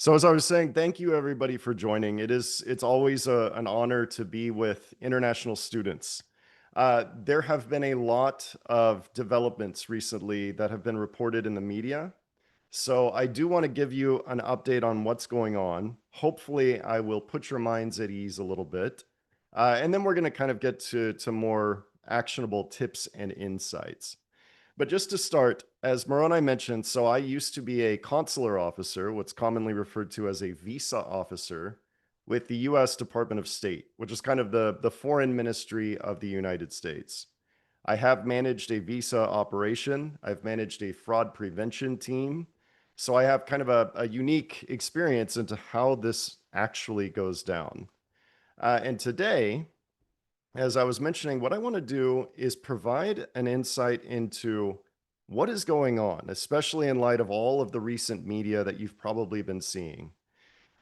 So as I was saying, thank you everybody for joining. It's always an honor to be with international students. There have been a lot of developments recently that have been reported in the media. So I do want to give you an update on what's going on. Hopefully, I will put your minds at ease a little bit. And then we're going to kind of get to more actionable tips and insights. But just to start, as Moroni mentioned, so I used to be a consular officer, what's commonly referred to as a visa officer with the US Department of State, which is kind of the foreign ministry of the United States. I have managed a visa operation, I've managed a fraud prevention team. So I have kind of a unique experience into how this actually goes down. And today, as I was mentioning, what I want to do is provide an insight into what is going on, especially in light of all of the recent media that you've probably been seeing.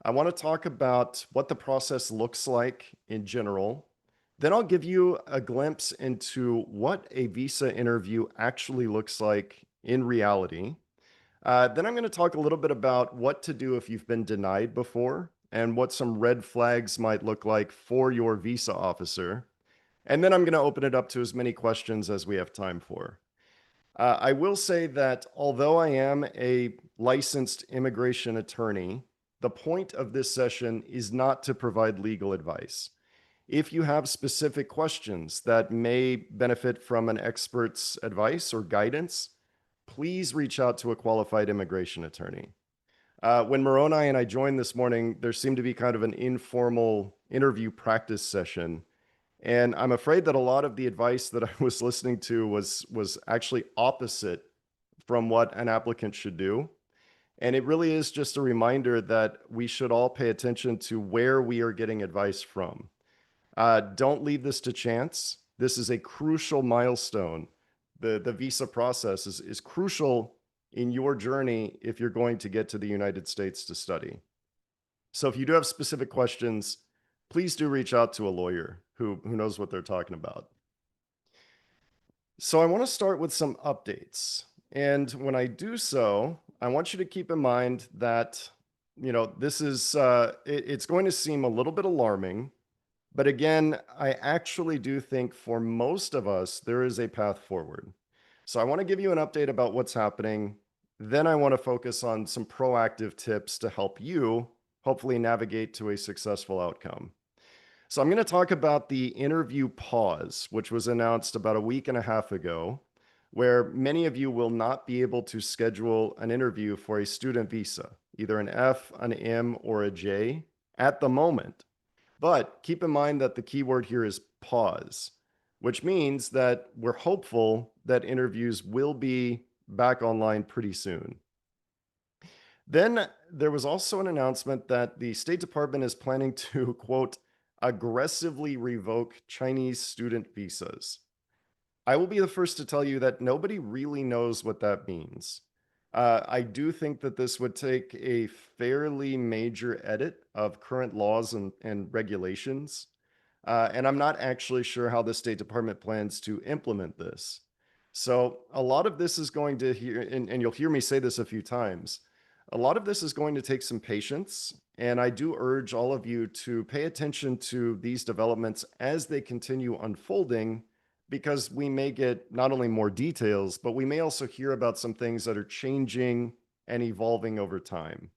I want to talk about what the process looks like in general. Then I'll give you a glimpse into what a visa interview actually looks like in reality. Then I'm going to talk a little bit about what to do if you've been denied before and what some red flags might look like for your visa officer. And then I'm going to open it up to as many questions as we have time for. I will say that although I am a licensed immigration attorney, the point of this session is not to provide legal advice. If you have specific questions that may benefit from an expert's advice or guidance, please reach out to a qualified immigration attorney. When Moroni and I joined this morning, there seemed to be kind of an informal interview practice session. And I'm afraid that a lot of the advice that I was listening to was actually opposite from what an applicant should do. And it really is just a reminder that we should all pay attention to where we are getting advice from. Don't leave this to chance. This is a crucial milestone. The visa process is crucial in your journey if you're going to get to the United States to study. So if you do have specific questions, please do reach out to a lawyer who knows what they're talking about. So I want to start with some updates. And when I do so, I want you to keep in mind that, this is, it's going to seem a little bit alarming. But again, I actually do think for most of us, there is a path forward. So I want to give you an update about what's happening. Then I want to focus on some proactive tips to help you hopefully navigate to a successful outcome. So I'm going to talk about the interview pause, which was announced about a week and a half ago, where many of you will not be able to schedule an interview for a student visa, either an F, an M, or a J at the moment. But keep in mind that the keyword here is pause, which means that we're hopeful that interviews will be back online pretty soon. Then there was also an announcement that the State Department is planning to, quote, aggressively revoke Chinese student visas. I will be the first to tell you that nobody really knows what that means. I do think that this would take a fairly major edit of current laws and regulations. And I'm not actually sure how the State Department plans to implement this. So a lot of this is going to hear, and you'll hear me say this a few times, a lot of this is going to take some patience. And I do urge all of you to pay attention to these developments as they continue unfolding, because we may get not only more details, but we may also hear about some things that are changing and evolving over time.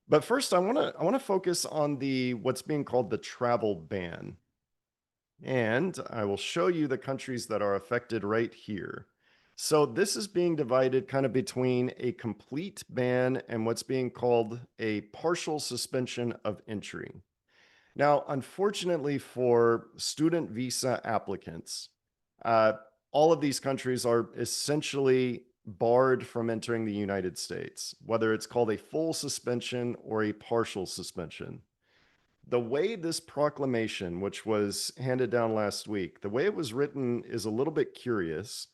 But first, I want to focus on the what's being called the travel ban. And I will show you the countries that are affected right here. So this is being divided kind of between a complete ban and what's being called a partial suspension of entry. Now, unfortunately for student visa applicants, uh, all of these countries are essentially barred from entering the United States, whether it's called a full suspension or a partial suspension. The way this proclamation, which was handed down last week, the way it was written is a little bit curious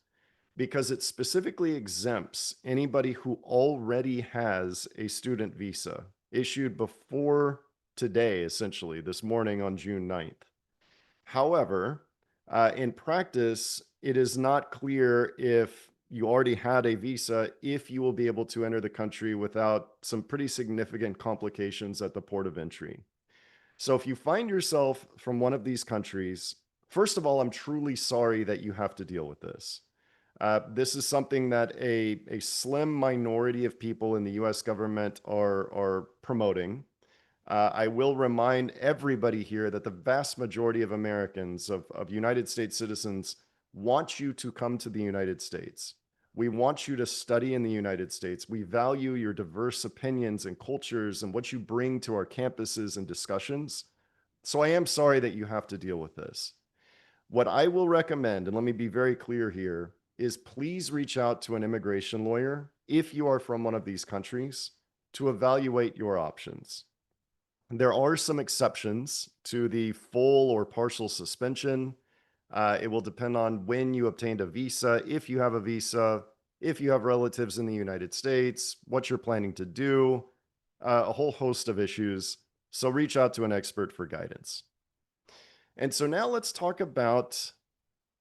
because it specifically exempts anybody who already has a student visa issued before today, essentially, this morning on June 9th. However, in practice, it is not clear if you already had a visa if you will be able to enter the country without some pretty significant complications at the port of entry. So if you find yourself from one of these countries, first of all, I'm truly sorry that you have to deal with this. This is something that a slim minority of people in the US government are promoting. I will remind everybody here that the vast majority of Americans, of United States citizens, want you to come to the United States. We want you to study in the United States. We value your diverse opinions and cultures and what you bring to our campuses and discussions. So I am sorry that you have to deal with this. What I will recommend, and let me be very clear here, is please reach out to an immigration lawyer if you are from one of these countries to evaluate your options. There are some exceptions to the full or partial suspension. It will depend on when you obtained a visa, if you have a visa, if you have relatives in the United States, what you're planning to do, a whole host of issues. So reach out to an expert for guidance. And so now let's talk about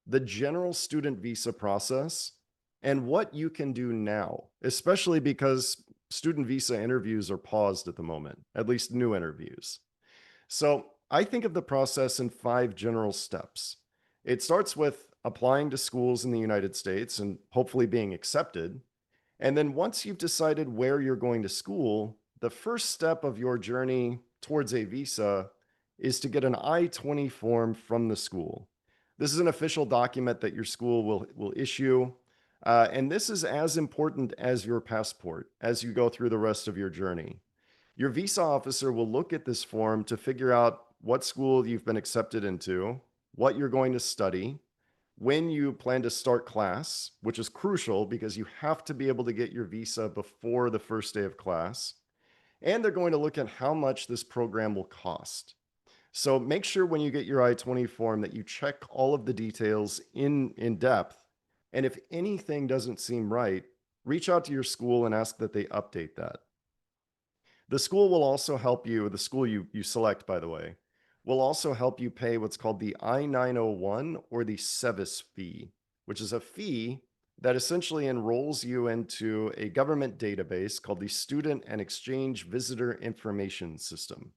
the general student visa process and what you can do now, especially because student visa interviews are paused at the moment, at least new interviews. So I think of the process in 5 general steps. It starts with applying to schools in the United States and hopefully being accepted. And then once you've decided where you're going to school, the first step of your journey towards a visa is to get an I-20 form from the school. This is an official document that your school will issue. And this is as important as your passport as you go through the rest of your journey. Your visa officer will look at this form to figure out what school you've been accepted into, what you're going to study, when you plan to start class, which is crucial because you have to be able to get your visa before the first day of class. And they're going to look at how much this program will cost. So make sure when you get your I-20 form that you check all of the details in depth. And if anything doesn't seem right, reach out to your school and ask that they update that. The school will also help you, the school you select, by the way, will also help you pay what's called the I-901 or the SEVIS fee, which is a fee that essentially enrolls you into a government database called the Student and Exchange Visitor Information System.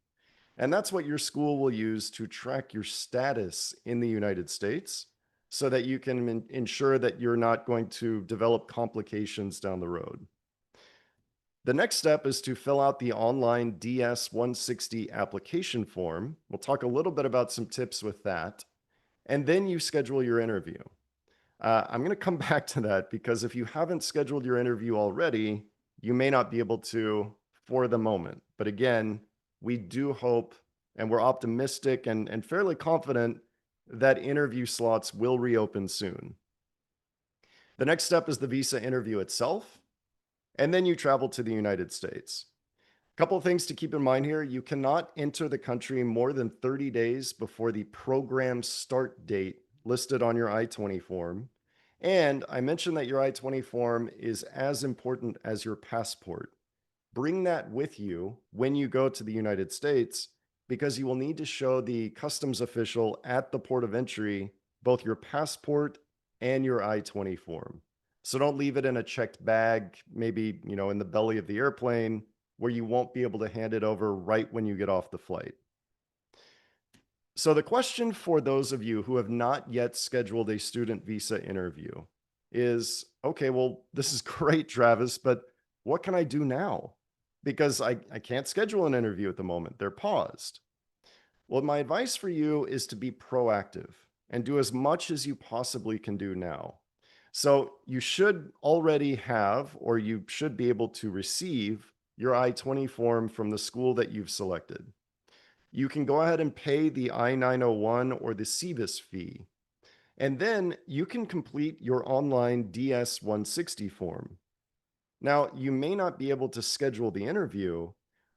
And that's what your school will use to track your status in the United States so that you can ensure that you're not going to develop complications down the road. The next step is to fill out the online DS-160 application form. We'll talk a little bit about some tips with that. And then you schedule your interview. I'm going to come back to that because if you haven't scheduled your interview already, you may not be able to for the moment. But again, we do hope and we're optimistic and fairly confident that interview slots will reopen soon. The next step is the visa interview itself. And then you travel to the United States. A couple of things to keep in mind here. You cannot enter the country more than 30 days before the program start date listed on your I-20 form. And I mentioned that your I-20 form is as important as your passport. Bring that with you when you go to the United States because you will need to show the customs official at the port of entry both your passport and your I-20 form. So don't leave it in a checked bag, maybe, in the belly of the airplane where you won't be able to hand it over right when you get off the flight. So the question for those of you who have not yet scheduled a student visa interview is, okay, well, this is great, Travis, but what can I do now? Because I can't schedule an interview at the moment. They're paused. Well, my advice for you is to be proactive and do as much as you possibly can do now. So you should already have, or you should be able to receive your I-20 form from the school that you've selected. You can go ahead and pay the I-901 or the SEVIS fee. And then you can complete your online DS-160 form. Now, you may not be able to schedule the interview,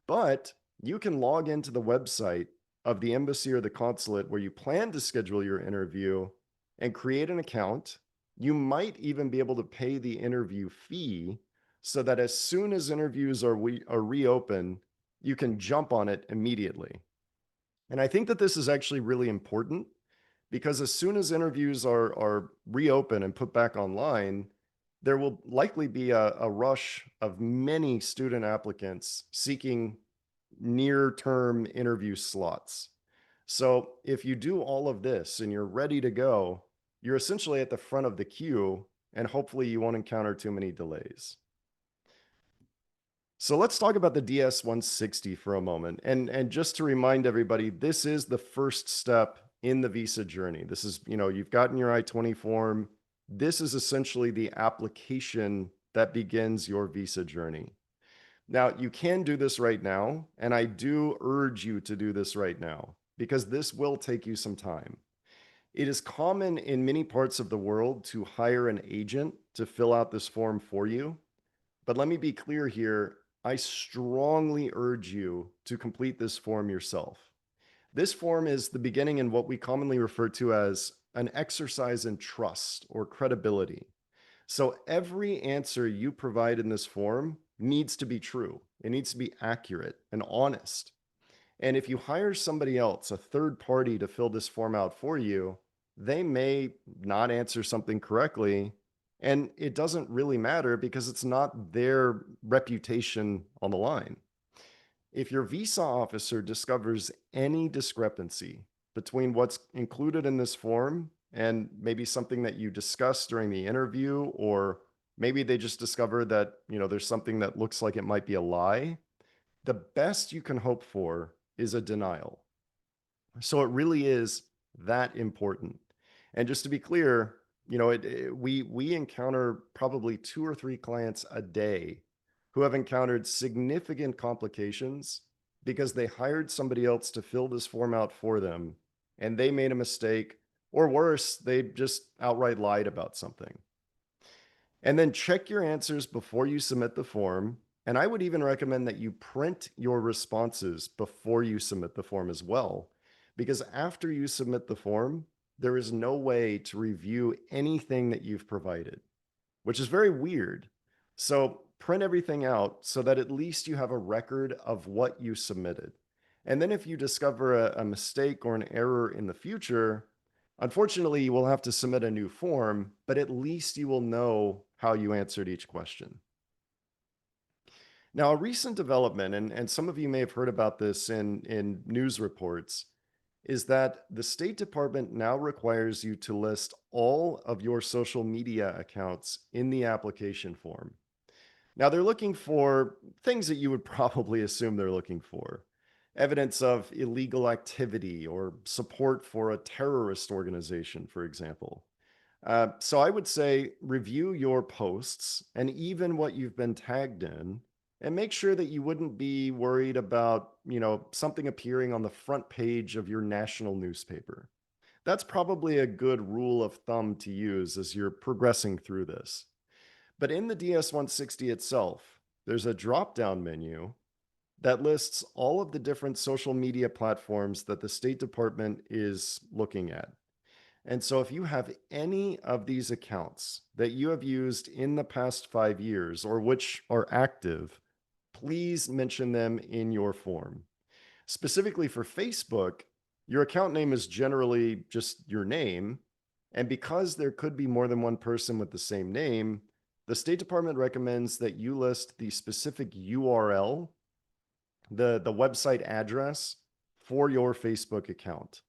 but you can log into the website of the embassy or the consulate where you plan to schedule your interview and create an account. You might even be able to pay the interview fee so that as soon as interviews are reopened, you can jump on it immediately. And I think that this is actually really important because as soon as interviews are reopened and put back online, there will likely be a rush of many student applicants seeking near term interview slots. So if you do all of this and you're ready to go, you're essentially at the front of the queue, and hopefully you won't encounter too many delays. So let's talk about the DS-160 for a moment. And just to remind everybody, this is the first step in the visa journey. This is, you've gotten your I-20 form. This is essentially the application that begins your visa journey. Now, you can do this right now, and I do urge you to do this right now because this will take you some time. It is common in many parts of the world to hire an agent to fill out this form for you. But let me be clear here. I strongly urge you to complete this form yourself. This form is the beginning in what we commonly refer to as an exercise in trust or credibility. So every answer you provide in this form needs to be true. It needs to be accurate and honest. And if you hire somebody else, a third party, to fill this form out for you, they may not answer something correctly. And it doesn't really matter because it's not their reputation on the line. If your visa officer discovers any discrepancy between what's included in this form and maybe something that you discussed during the interview, or maybe they just discover that, there's something that looks like it might be a lie, the best you can hope for is a denial. So it really is that important. And just to be clear, we encounter probably 2 or 3 clients a day who have encountered significant complications because they hired somebody else to fill this form out for them and they made a mistake, or worse, they just outright lied about something. And then check your answers before you submit the form. And I would even recommend that you print your responses before you submit the form as well, because after you submit the form, there is no way to review anything that you've provided, which is very weird. So print everything out so that at least you have a record of what you submitted. And then if you discover a mistake or an error in the future, unfortunately, you will have to submit a new form, but at least you will know how you answered each question. Now, a recent development, and some of you may have heard about this in news reports, is that the State Department now requires you to list all of your social media accounts in the application form. Now, they're looking for things that you would probably assume they're looking for: evidence of illegal activity or support for a terrorist organization, for example. So I would say review your posts and even what you've been tagged in, and make sure that you wouldn't be worried about, something appearing on the front page of your national newspaper. That's probably a good rule of thumb to use as you're progressing through this. But in the DS-160 itself, there's a drop-down menu that lists all of the different social media platforms that the State Department is looking at. And so if you have any of these accounts that you have used in the past 5 years or which are active, please mention them in your form. Specifically for Facebook, your account name is generally just your name. And because there could be more than one person with the same name, the State Department recommends that you list the specific URL, the website address for your Facebook account.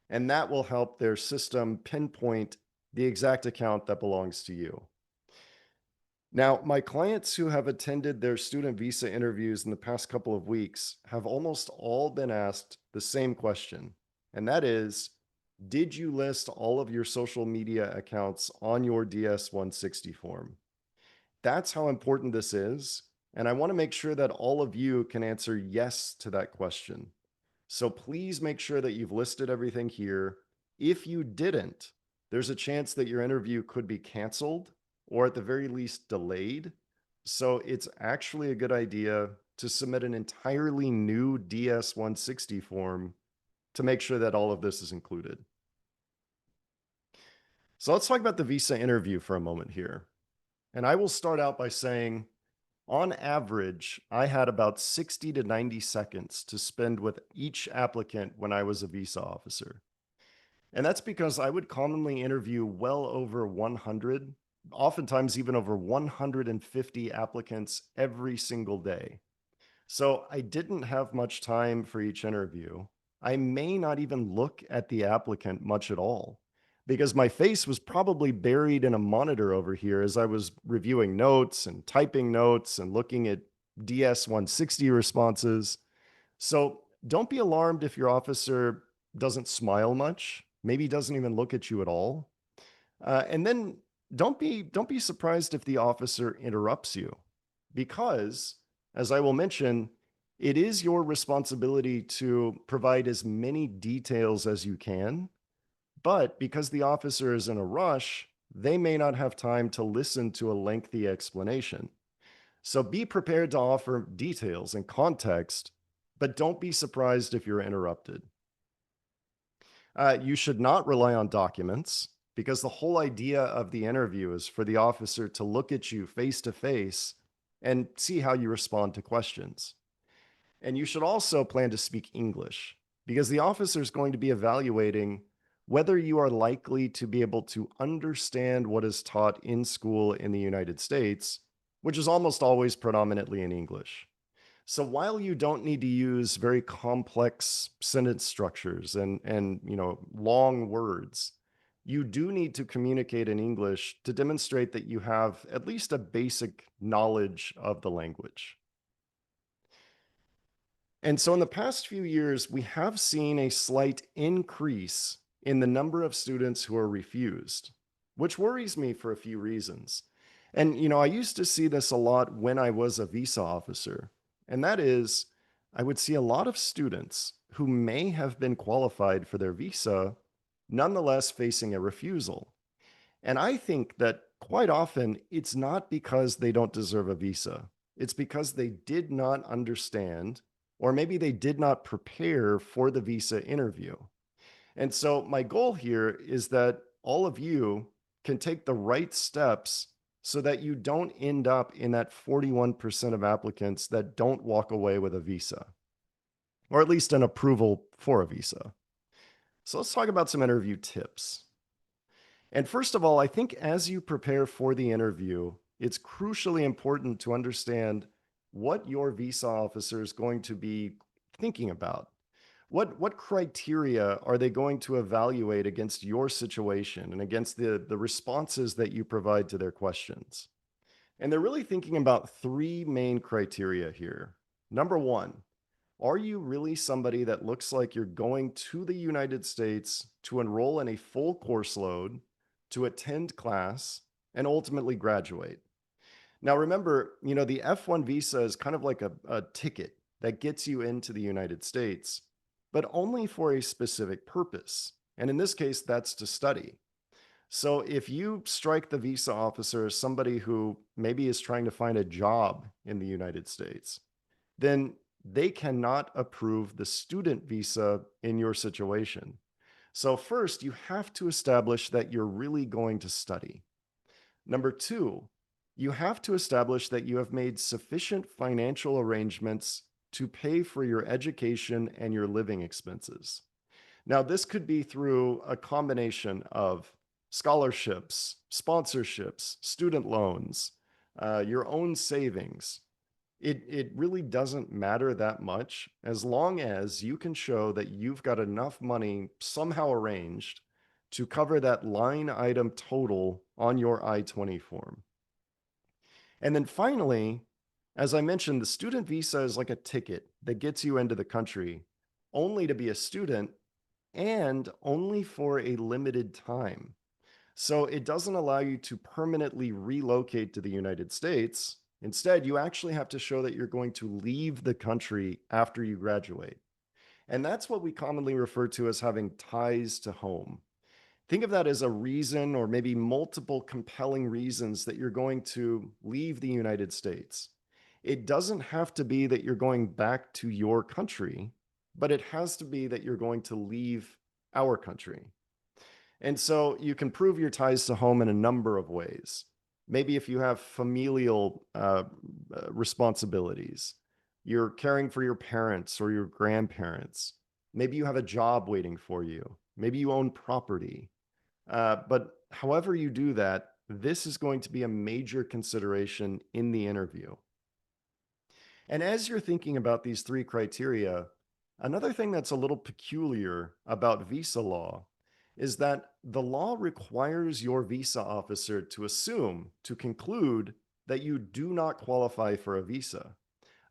And that will help their system pinpoint the exact account that belongs to you. Now, my clients who have attended their student visa interviews in the past couple of weeks have almost all been asked the same question, and that is, did you list all of your social media accounts on your DS-160 form? That's how important this is, and I want to make sure that all of you can answer yes to that question. So please make sure that you've listed everything here. If you didn't, there's a chance that your interview could be canceled or at the very least delayed. So it's actually a good idea to submit an entirely new DS-160 form to make sure that all of this is included. So let's talk about the visa interview for a moment here. And I will start out by saying, on average, I had about 60 to 90 seconds to spend with each applicant when I was a visa officer. And that's because I would commonly interview well over 100, oftentimes even over 150 applicants every single day. So I didn't have much time for each interview. I may not even look at the applicant much at all because my face was probably buried in a monitor over here as I was reviewing notes and typing notes and looking at DS 160 responses. So don't be alarmed if your officer doesn't smile much, maybe doesn't even look at you at all. And then don't be surprised if the officer interrupts you, because, as I will mention, it is your responsibility to provide as many details as you can. But because the officer is in a rush, they may not have time to listen to a lengthy explanation. So be prepared to offer details and context, but don't be surprised if you're interrupted. You should not rely on documents because the whole idea of the interview is for the officer to look at you face to face and see how you respond to questions. And you should also plan to speak English because the officer is going to be evaluating whether you are likely to be able to understand what is taught in school in the United States, which is almost always predominantly in English. So while you don't need to use very complex sentence structures and long words, you do need to communicate in English to demonstrate that you have at least a basic knowledge of the language. And so in the past few years, we have seen a slight increase in the number of students who are refused, which worries me for a few reasons. And, I used to see this a lot when I was a visa officer. And that is, I would see a lot of students who may have been qualified for their visa, nonetheless facing a refusal. And I think that quite often it's not because they don't deserve a visa. It's because they did not understand, or maybe they did not prepare for the visa interview. And so my goal here is that all of you can take the right steps so that you don't end up in that 41% of applicants that don't walk away with a visa, or at least an approval for a visa. So let's talk about some interview tips. And first of all, I think as you prepare for the interview, it's crucially important to understand what your visa officer is going to be thinking about. What criteria are they going to evaluate against your situation and against the responses that you provide to their questions? And they're really thinking about three main criteria here. Number one, are you really somebody that looks like you're going to the United States to enroll in a full course load, to attend class, and ultimately graduate? Now, remember, the F1 visa is kind of like a ticket that gets you into the United States, but only for a specific purpose. And in this case, that's to study. So if you strike the visa officer as somebody who maybe is trying to find a job in the United States, then they cannot approve the student visa in your situation. So, first, you have to establish that you're really going to study. Number two, you have to establish that you have made sufficient financial arrangements to pay for your education and your living expenses. Now, this could be through a combination of scholarships, sponsorships, student loans, your own savings. It really doesn't matter that much as long as you can show that you've got enough money somehow arranged to cover that line item total on your I-20 form. And then finally, as I mentioned, the student visa is like a ticket that gets you into the country only to be a student and only for a limited time. So it doesn't allow you to permanently relocate to the United States. Instead, you actually have to show that you're going to leave the country after you graduate. And that's what we commonly refer to as having ties to home. Think of that as a reason, or maybe multiple compelling reasons, that you're going to leave the United States. It doesn't have to be that you're going back to your country, but it has to be that you're going to leave our country. And so you can prove your ties to home in a number of ways. Maybe if you have familial responsibilities, you're caring for your parents or your grandparents. Maybe you have a job waiting for you. Maybe you own property. But however you do that, This is going to be a major consideration in the interview. And as you're thinking about these three criteria, another thing that's a little peculiar about visa law is that the law requires your visa officer to assume, to conclude, that you do not qualify for a visa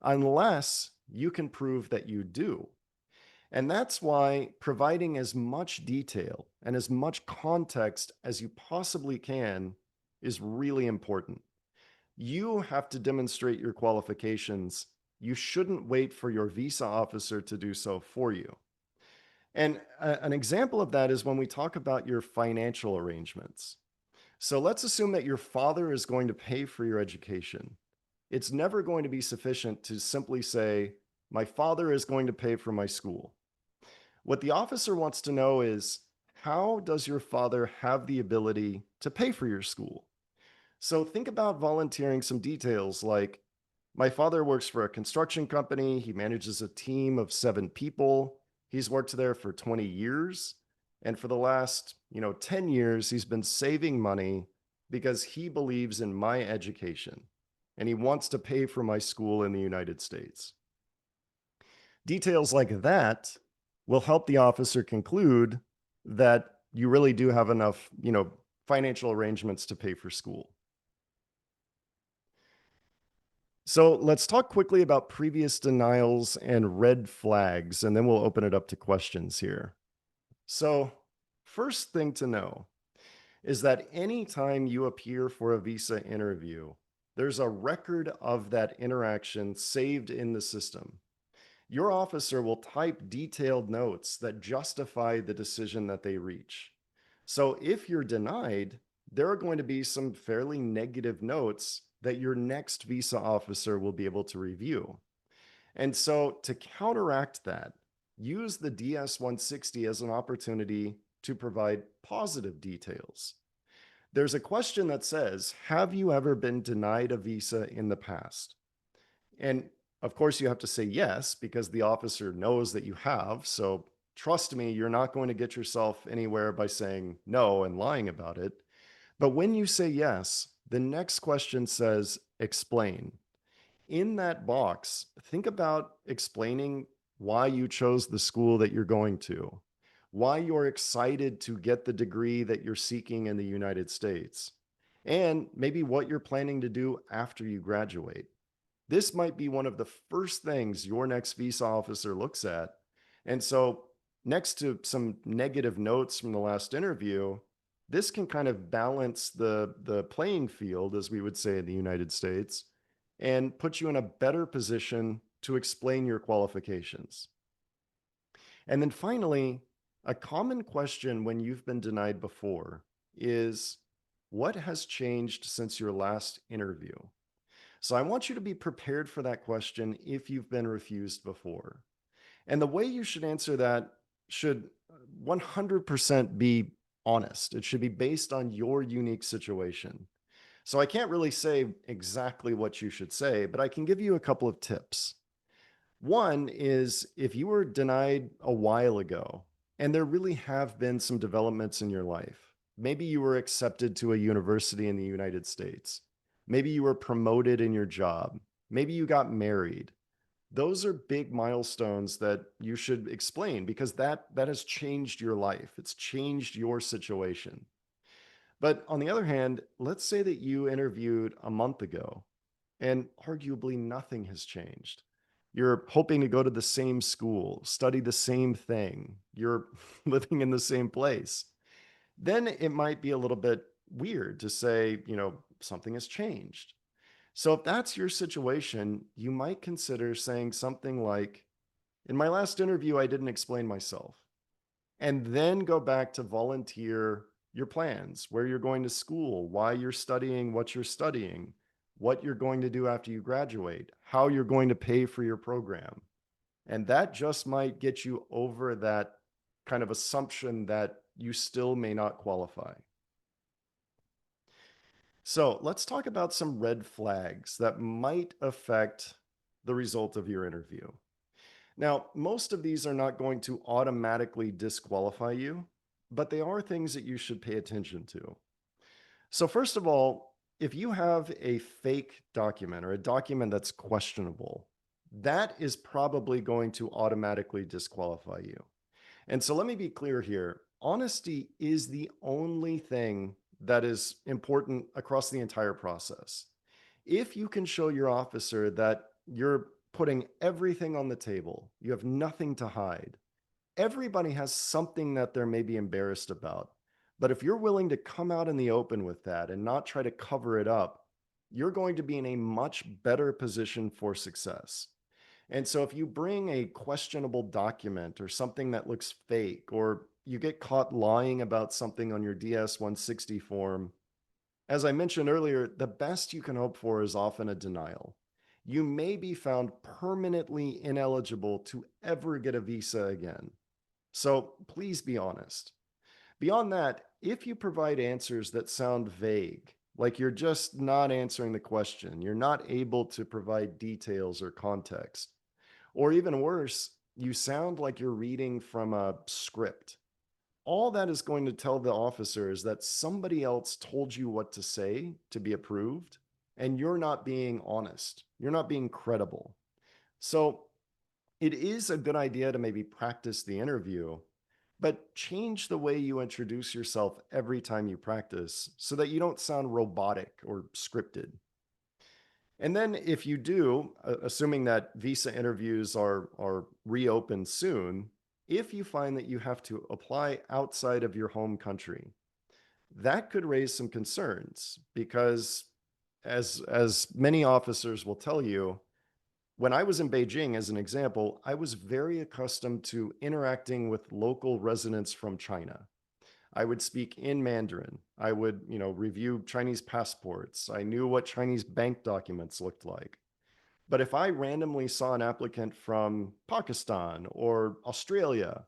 unless you can prove that you do. And that's why providing as much detail and as much context as you possibly can is really important. You have to demonstrate your qualifications. You shouldn't wait for your visa officer to do so for you. And an example of that is when we talk about your financial arrangements. So let's assume that your father is going to pay for your education. It's never going to be sufficient to simply say, my father is going to pay for my school. What the officer wants to know is, how does your father have the ability to pay for your school? So think about volunteering some details like, my father works for a construction company. He manages a team of 7 people. He's worked there for 20 years. And for the last, 10 years, he's been saving money because he believes in my education and he wants to pay for my school in the United States. Details like that will help the officer conclude that you really do have enough, financial arrangements to pay for school. So let's talk quickly about previous denials and red flags, and then we'll open it up to questions here. So, first thing to know is that anytime you appear for a visa interview, there's a record of that interaction saved in the system. Your officer will type detailed notes that justify the decision that they reach. So if you're denied, there are going to be some fairly negative notes that your next visa officer will be able to review. And so to counteract that, use the DS 160 as an opportunity to provide positive details. There's a question that says, have you ever been denied a visa in the past? And of course, you have to say yes, because the officer knows that you have. So trust me, you're not going to get yourself anywhere by saying no and lying about it. But when you say yes, the next question says, explain. In that box, think about explaining why you chose the school that you're going to, why you're excited to get the degree that you're seeking in the United States, and maybe what you're planning to do after you graduate. This might be one of the first things your next visa officer looks at. And so, next to some negative notes from the last interview, this can kind of balance the playing field, as we would say in the United States, and put you in a better position to explain your qualifications. And then finally, a common question when you've been denied before is, what has changed since your last interview? So I want you to be prepared for that question if you've been refused before. And the way you should answer that should 100% be honest. It should be based on your unique situation. So I can't really say exactly what you should say, but I can give you a couple of tips. One is, if you were denied a while ago, and there really have been some developments in your life, maybe you were accepted to a university in the United States, maybe you were promoted in your job, maybe you got married. Those are big milestones that you should explain because that has changed your life. It's changed your situation. But on the other hand, let's say that you interviewed a month ago and arguably nothing has changed. You're hoping to go to the same school, study the same thing, you're living in the same place. Then it might be a little bit weird to say, something has changed. So if that's your situation, you might consider saying something like, in my last interview, I didn't explain myself. And then go back to volunteer your plans, where you're going to school, why you're studying, what you're going to do after you graduate, how you're going to pay for your program. And that just might get you over that kind of assumption that you still may not qualify. So let's talk about some red flags that might affect the result of your interview. Now, most of these are not going to automatically disqualify you, but they are things that you should pay attention to. So, first of all, if you have a fake document or a document that's questionable, that is probably going to automatically disqualify you. And so, let me be clear here, honesty is the only thing that is important across the entire process. If you can show your officer that you're putting everything on the table, you have nothing to hide, everybody has something that they're maybe embarrassed about. But if you're willing to come out in the open with that and not try to cover it up, you're going to be in a much better position for success. And so if you bring a questionable document or something that looks fake, or you get caught lying about something on your DS 160 form, as I mentioned earlier, the best you can hope for is often a denial. You may be found permanently ineligible to ever get a visa again. So please be honest. Beyond that, if you provide answers that sound vague, like you're just not answering the question, you're not able to provide details or context, or even worse, you sound like you're reading from a script, all that is going to tell the officer is that somebody else told you what to say to be approved, and you're not being honest. You're not being credible. So it is a good idea to maybe practice the interview, but change the way you introduce yourself every time you practice so that you don't sound robotic or scripted. And then if you do, assuming that visa interviews are reopened soon, if you find that you have to apply outside of your home country, that could raise some concerns because as many officers will tell you, when I was in Beijing as an example, I was very accustomed to interacting with local residents from China. I would speak in Mandarin. I would, review Chinese passports. I knew what Chinese bank documents looked like. But if I randomly saw an applicant from Pakistan or Australia,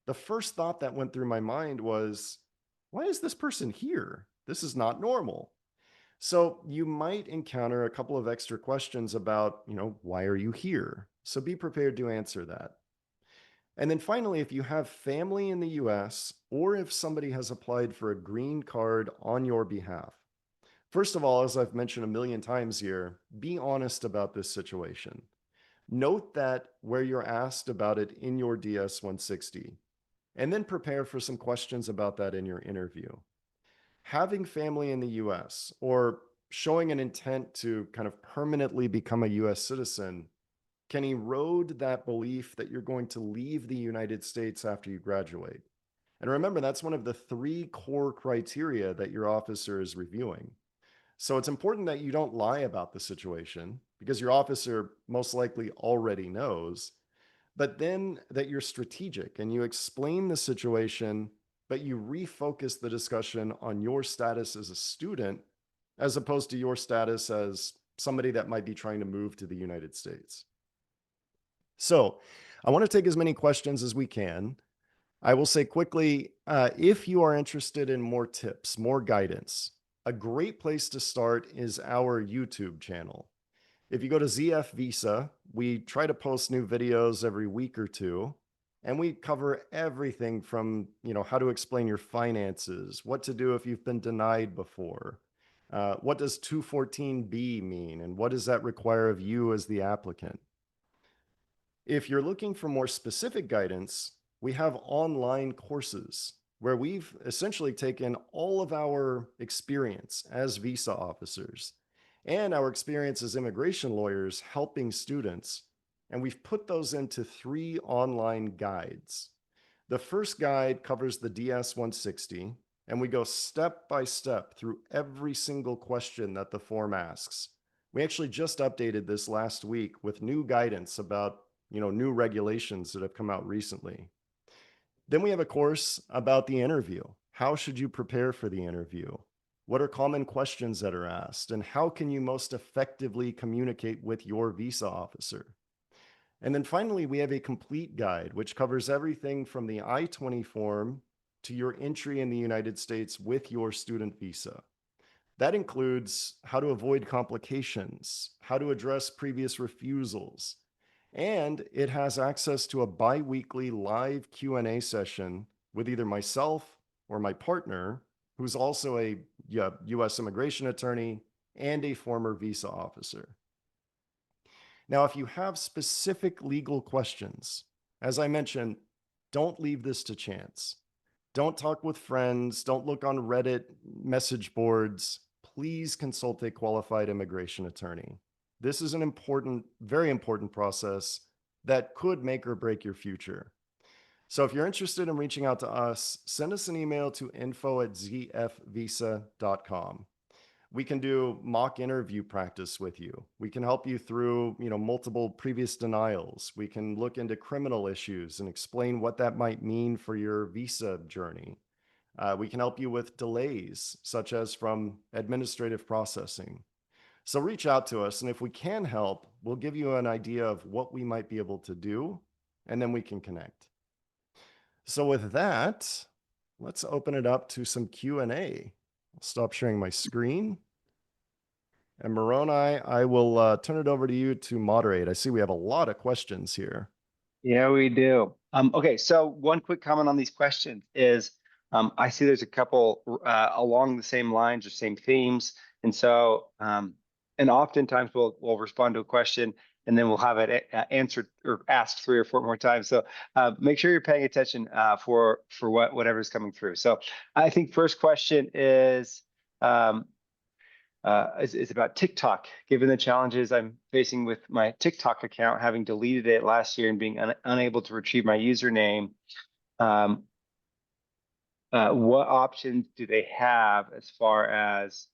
the first thought that went through my mind was, why is this person here? This is not normal. So you might encounter a couple of extra questions about, why are you here? So be prepared to answer that. And then finally, if you have family in the US or if somebody has applied for a green card on your behalf, first of all, as I've mentioned a million times here, be honest about this situation. Note that where you're asked about it in your DS 160, and then prepare for some questions about that in your interview. Having family in the US or showing an intent to kind of permanently become a US citizen can erode that belief that you're going to leave the United States after you graduate. And remember, that's one of the three core criteria that your officer is reviewing. So it's important that you don't lie about the situation because your officer most likely already knows, but then that you're strategic and you explain the situation, but you refocus the discussion on your status as a student as opposed to your status as somebody that might be trying to move to the United States. So I want to take as many questions as we can. I will say quickly, if you are interested in more tips, more guidance, a great place to start is our YouTube channel. If you go to ZF Visa, we try to post new videos every week or two, and we cover everything from, how to explain your finances, what to do if you've been denied before, what does 214B mean, and what does that require of you as the applicant. If you're looking for more specific guidance, we have online courses where we've essentially taken all of our experience as visa officers and our experience as immigration lawyers helping students, and we've put those into 3 online guides. The first guide covers the DS 160, and we go step by step through every single question that the form asks. We actually just updated this last week with new guidance about new regulations that have come out recently. Then we have a course about the interview. How should you prepare for the interview? What are common questions that are asked? And how can you most effectively communicate with your visa officer? And then finally, we have a complete guide, which covers everything from the I-20 form to your entry in the United States with your student visa. That includes how to avoid complications, how to address previous refusals, and it has access to a bi-weekly live Q&A session with either myself or my partner, who's also a U.S. immigration attorney, and a former visa officer. Now, if you have specific legal questions, as I mentioned, don't leave this to chance. Don't talk with friends. Don't look on Reddit message boards. Please consult a qualified immigration attorney. This is an important, very important process that could make or break your future. So if you're interested in reaching out to us, send us an email to info@zfvisa.com. We can do mock interview practice with you. We can help you through, multiple previous denials. We can look into criminal issues and explain what that might mean for your visa journey. We can help you with delays, such as from administrative processing. So reach out to us, and if we can help, we'll give you an idea of what we might be able to do, and then we can connect. So with that, let's open it up to some Q&A. I'll stop sharing my screen. And Moroni, I will turn it over to you to moderate. I see we have a lot of questions here. Yeah, we do. Okay, so one quick comment on these questions is I see there's a couple along the same lines or same themes. And so, and oftentimes we'll respond to a question and then we'll have it answered or asked 3 or 4 more times. So make sure you're paying attention for whatever's coming through. So I think first question is about TikTok. Given the challenges I'm facing with my TikTok account, having deleted it last year and being unable to retrieve my username, what options do they have as far as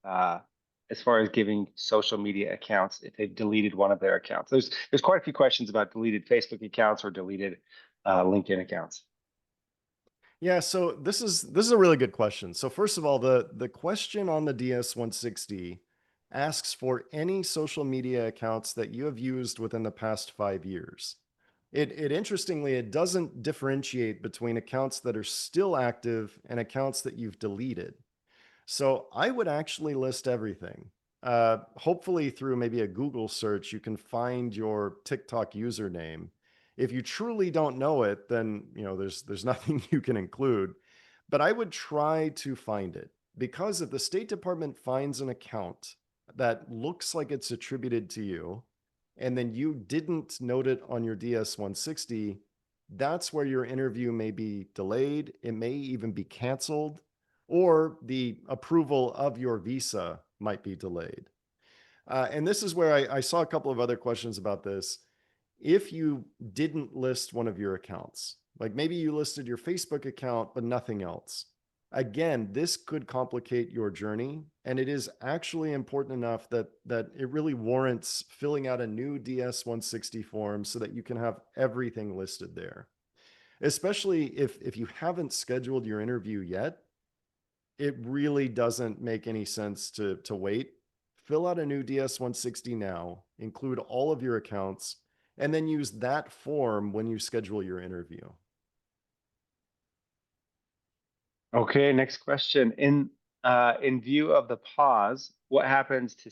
giving social media accounts if they've deleted one of their accounts? There's quite a few questions about deleted Facebook accounts or deleted LinkedIn accounts. Yeah, so this is a really good question. So first of all, the question on the DS-160 asks for any social media accounts that you have used within the past 5 years. It interestingly, it doesn't differentiate between accounts that are still active and accounts that you've deleted. So I would actually list everything. Hopefully through maybe a Google search, you can find your TikTok username. If you truly don't know it, then there's nothing you can include. But I would try to find it, because if the State Department finds an account that looks like it's attributed to you, and then you didn't note it on your DS-160, that's where your interview may be delayed. It may even be canceled, or the approval of your visa might be delayed. And this is where I saw a couple of other questions about this. If you didn't list one of your accounts, like maybe you listed your Facebook account, but nothing else. Again, this could complicate your journey, and it is actually important enough that it really warrants filling out a new DS-160 form so that you can have everything listed there. Especially if you haven't scheduled your interview yet, it really doesn't make any sense to wait. Fill out a new DS-160 now, include all of your accounts, and then use that form when you schedule your interview. Okay, next question. In view of the pause, what happens to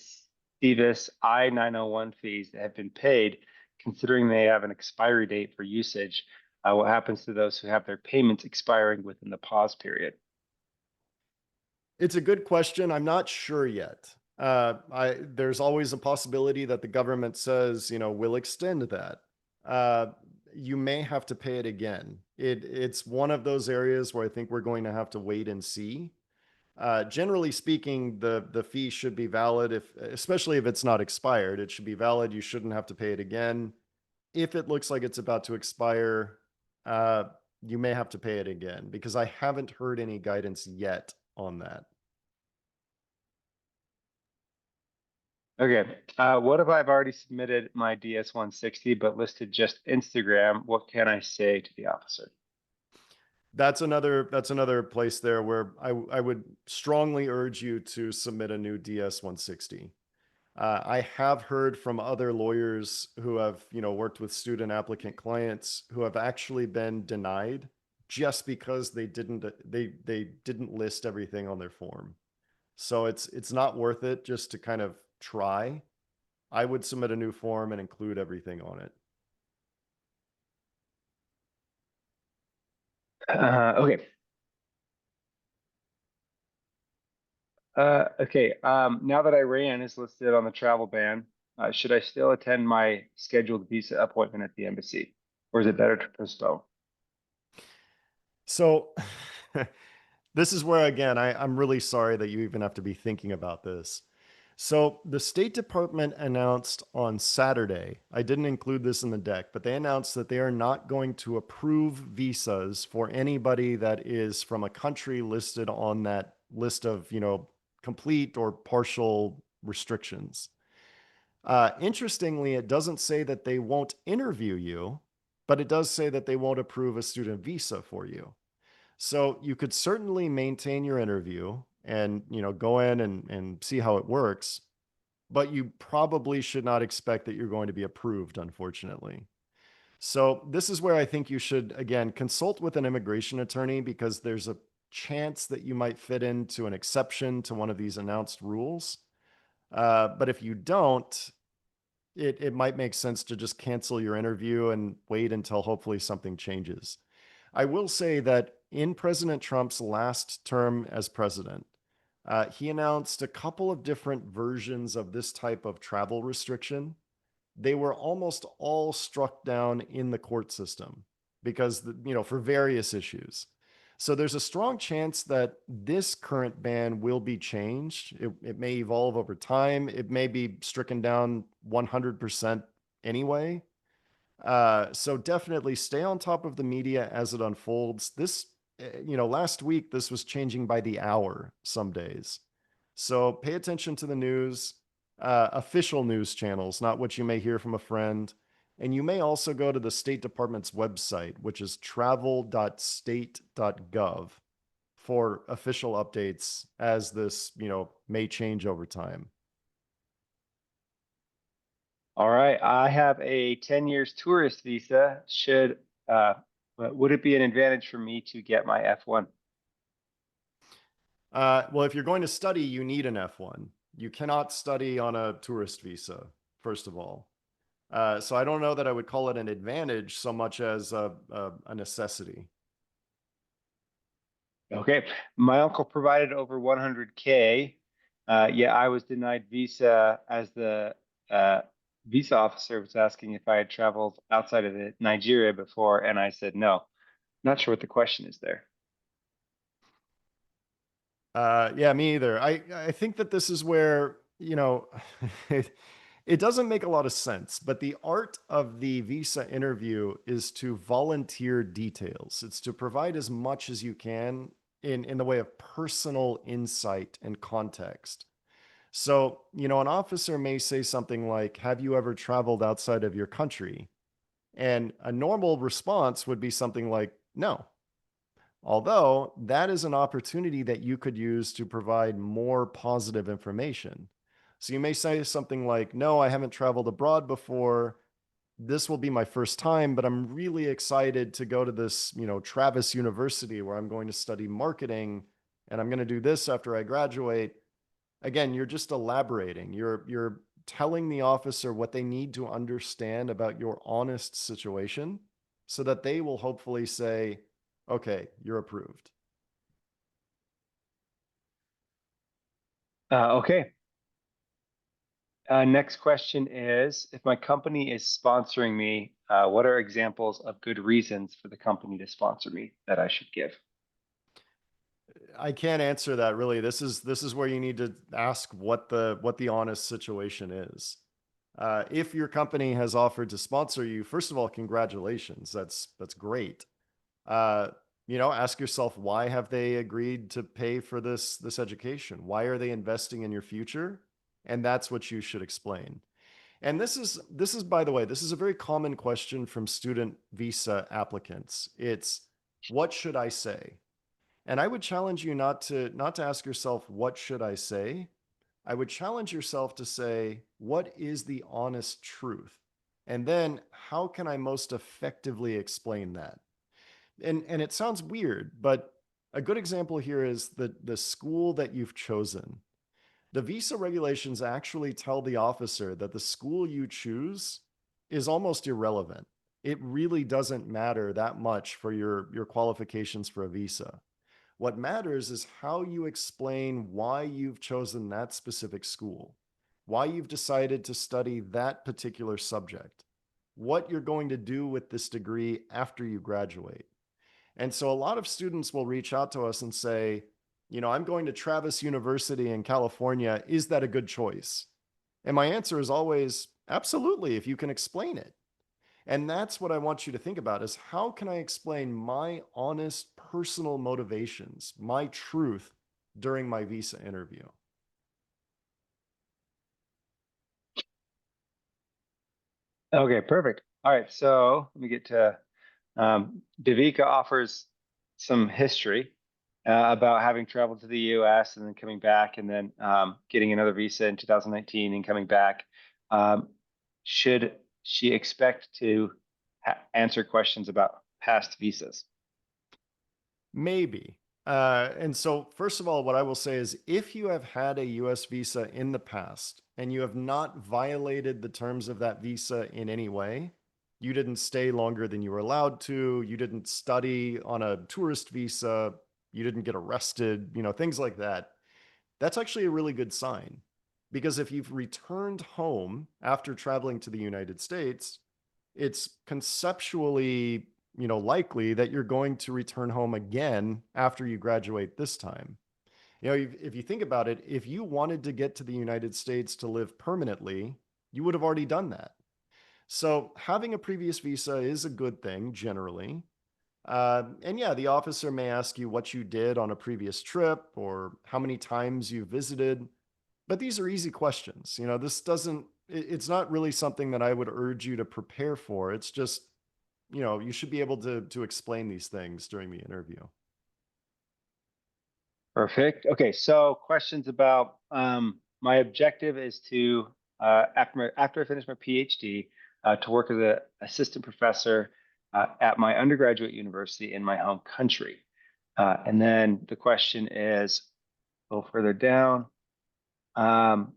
SEVIS I-901 fees that have been paid, considering they have an expiry date for usage? What happens to those who have their payments expiring within the pause period? It's a good question. I'm not sure yet. There's always a possibility that the government says, we'll extend that. You may have to pay it again. It's one of those areas where I think we're going to have to wait and see. Generally speaking, the fee should be valid, especially if it's not expired. It should be valid. You shouldn't have to pay it again. If it looks like it's about to expire, you may have to pay it again, because I haven't heard any guidance yet on that. Okay. What if I've already submitted my DS-160 but listed just Instagram? What can I say to the officer? That's another place there where I would strongly urge you to submit a new DS-160. I have heard from other lawyers who have worked with student applicant clients who have actually been denied just because they didn't list everything on their form. So it's not worth it just to kind of try. I would submit a new form and include everything on it. Okay. Okay. Now that Iran is listed on the travel ban, should I still attend my scheduled visa appointment at the embassy, or is it better to postpone? So this is where, again, I'm really sorry that you even have to be thinking about this. So the State Department announced on Saturday, I didn't include this in the deck, but they announced that they are not going to approve visas for anybody that is from a country listed on that list of, complete or partial restrictions. Interestingly, it doesn't say that they won't interview you, but it does say that they won't approve a student visa for you. So you could certainly maintain your interview and go in and see how it works, but you probably should not expect that you're going to be approved, unfortunately. So this is where I think you should again consult with an immigration attorney because there's a chance that you might fit into an exception to one of these announced rules. But if you don't, it might make sense to just cancel your interview and wait until hopefully something changes. I will say that in President Trump's last term as president, he announced a couple of different versions of this type of travel restriction. They were almost all struck down in the court system because, for various issues. So there's a strong chance that this current ban will be changed. It may evolve over time. It may be stricken down 100% anyway. So definitely stay on top of the media as it unfolds. Last week, this was changing by the hour some days. So pay attention to the news, official news channels, not what you may hear from a friend. And you may also go to the State Department's website, which is travel.state.gov for official updates as this, may change over time. All right. I have a 10 years tourist visa. Would it be an advantage for me to get my F1? Well, if you're going to study, you need an F1. You cannot study on a tourist visa, first of all. So I don't know that I would call it an advantage so much as a necessity. Okay. My uncle provided over 100K. Yeah, I was denied visa as the uh, visa officer was asking if I had traveled outside of Nigeria before, and I said no. Not sure what the question is there. Yeah, me either. I think that this is where, it doesn't make a lot of sense, but the art of the visa interview is to volunteer details. It's to provide as much as you can in the way of personal insight and context. So, an officer may say something like, "Have you ever traveled outside of your country?" And a normal response would be something like, "No." Although that is an opportunity that you could use to provide more positive information. So you may say something like, "No, I haven't traveled abroad before. This will be my first time, but I'm really excited to go to this, Travis University where I'm going to study marketing and I'm going to do this after I graduate." Again, you're just elaborating. You're telling the officer what they need to understand about your honest situation so that they will hopefully say, "Okay, you're approved." Okay. Next question is, if my company is sponsoring me, what are examples of good reasons for the company to sponsor me that I should give? I can't answer that really. This is where you need to ask what the honest situation is. If your company has offered to sponsor you, first of all, congratulations. That's great. Uh, ask yourself, why have they agreed to pay for this education? Why are they investing in your future? And that's what you should explain. And this is by the way, this is a very common question from student visa applicants. It's, what should I say? And I would challenge you not to ask yourself, what should I say? I would challenge yourself to say, what is the honest truth? And then how can I most effectively explain that? And it sounds weird, but a good example here is the school that you've chosen. The visa regulations actually tell the officer that the school you choose is almost irrelevant. It really doesn't matter that much for your qualifications for a visa. What matters is how you explain why you've chosen that specific school, why you've decided to study that particular subject, what you're going to do with this degree after you graduate. And so a lot of students will reach out to us and say, I'm going to Travis University in California. Is that a good choice? And my answer is always, absolutely, if you can explain it. And that's what I want you to think about is how can I explain my honest personal motivations, my truth during my visa interview? Okay, perfect. All right, so let me get to Davika offers some history about having traveled to the US and then coming back and then getting another visa in 2019 and coming back. Um, should she expect to answer questions about past visas? Maybe. And so, first of all, what I will say is if you have had a US visa in the past and you have not violated the terms of that visa in any way, you didn't stay longer than you were allowed to, you didn't study on a tourist visa, you didn't get arrested, things like that. That's actually a really good sign because if you've returned home after traveling to the United States, it's conceptually, likely that you're going to return home again after you graduate this time. If you think about it, if you wanted to get to the United States to live permanently, you would have already done that. So having a previous visa is a good thing generally. And yeah, the officer may ask you what you did on a previous trip or how many times you visited, but these are easy questions. This doesn't, it's not really something that I would urge you to prepare for. It's just, you should be able to explain these things during the interview. Perfect. Okay, so questions about my objective is to after I finish my PhD to work as an assistant professor at my undergraduate university in my home country. And then the question is a little further down. Um,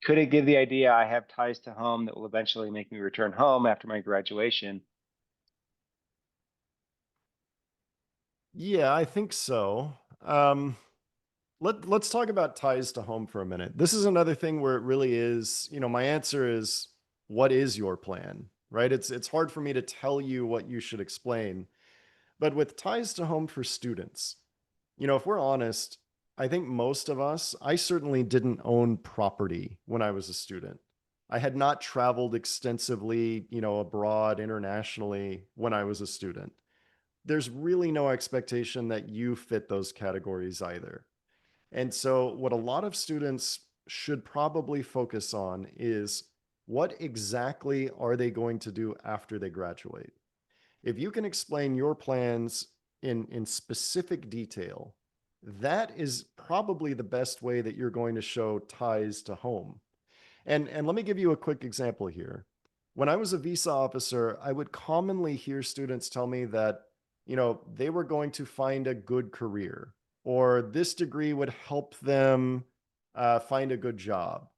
could it give the idea I have ties to home that will eventually make me return home after my graduation? Yeah, I think so. Let's talk about ties to home for a minute. This is another thing where it really is, my answer is what is your plan, right? It's hard for me to tell you what you should explain. But with ties to home for students, if we're honest, I think most of us, I certainly didn't own property when I was a student. I had not traveled extensively, abroad internationally when I was a student. There's really no expectation that you fit those categories either. And so, what a lot of students should probably focus on is what exactly are they going to do after they graduate? If you can explain your plans in specific detail, that is probably the best way that you're going to show ties to home. And let me give you a quick example here. When I was a visa officer, I would commonly hear students tell me that, they were going to find a good career or this degree would help them find a good job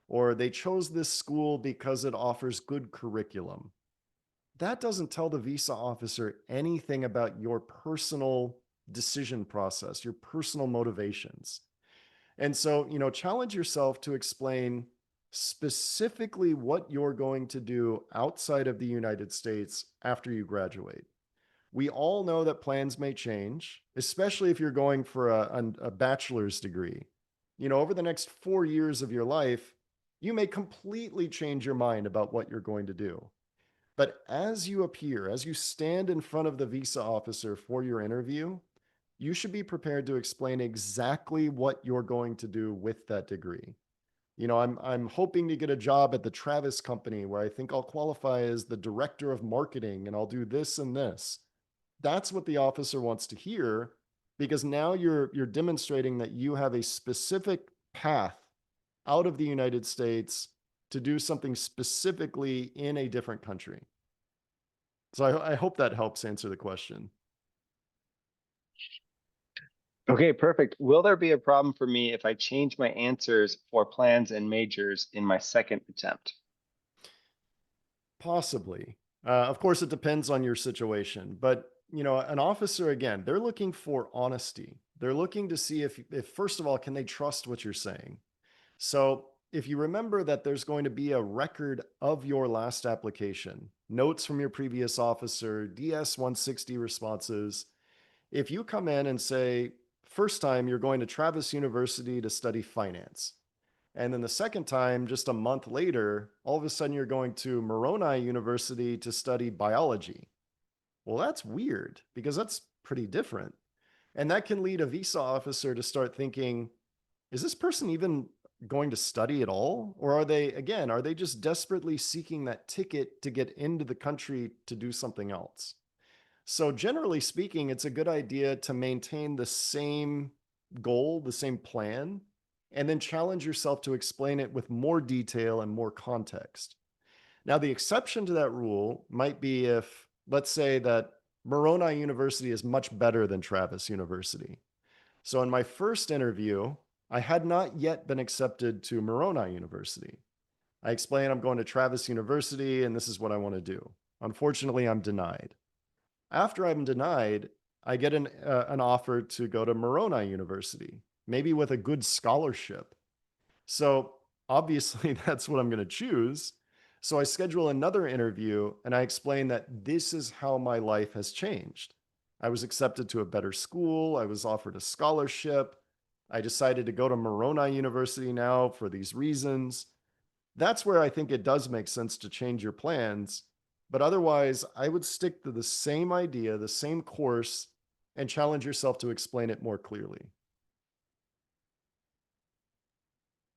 or they chose this school because it offers good curriculum. That doesn't tell the visa officer anything about your personal decision process, your personal motivations. And so, challenge yourself to explain specifically what you're going to do outside of the United States after you graduate. We all know that plans may change, especially if you're going for a bachelor's degree. Over the next 4 years of your life, you may completely change your mind about what you're going to do. But as you appear, as you stand in front of the visa officer for your interview, you should be prepared to explain exactly what you're going to do with that degree. I'm hoping to get a job at the Travis company where I think I'll qualify as the director of marketing and I'll do this and this. That's what the officer wants to hear because now you're demonstrating that you have a specific path out of the United States to do something specifically in a different country. So I hope that helps answer the question. Okay, perfect. Will there be a problem for me if I change my answers for plans and majors in my second attempt? Possibly. Of course, it depends on your situation, but an officer, again, they're looking for honesty. They're looking to see if first of all, can they trust what you're saying? So if you remember that there's going to be a record of your last application, notes from your previous officer, DS 160 responses, if you come in and say, first time you're going to Travis University to study finance, and then the second time, just a month later, all of a sudden you're going to Moroni University to study biology. Well, that's weird because that's pretty different. And that can lead a visa officer to start thinking, is this person even going to study at all? Or are they just desperately seeking that ticket to get into the country to do something else? So, generally speaking, it's a good idea to maintain the same goal, the same plan, and then challenge yourself to explain it with more detail and more context. Now, the exception to that rule might be if, let's say, that Moroni University is much better than Travis University. So, in my first interview, I had not yet been accepted to Moroni University. I explained I'm going to Travis University and this is what I want to do. Unfortunately, I'm denied. After I'm denied, I get an offer to go to Moroni University, maybe with a good scholarship. So obviously, that's what I'm going to choose. So I schedule another interview and I explain that this is how my life has changed. I was accepted to a better school. I was offered a scholarship. I decided to go to Moroni University now for these reasons. That's where I think it does make sense to change your plans. But otherwise, I would stick to the same idea, the same course, and challenge yourself to explain it more clearly.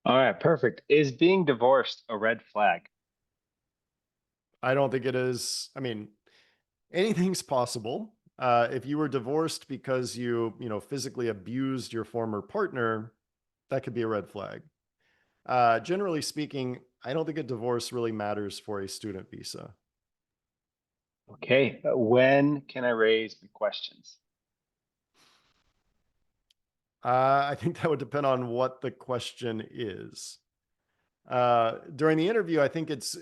All right, perfect. Is being divorced a red flag? I don't think it is. I mean, anything's possible. If you were divorced because physically abused your former partner, that could be a red flag. Generally speaking, I don't think a divorce really matters for a student visa. Okay, when can I raise my questions? I think that would depend on what the question is. During the interview, I think it's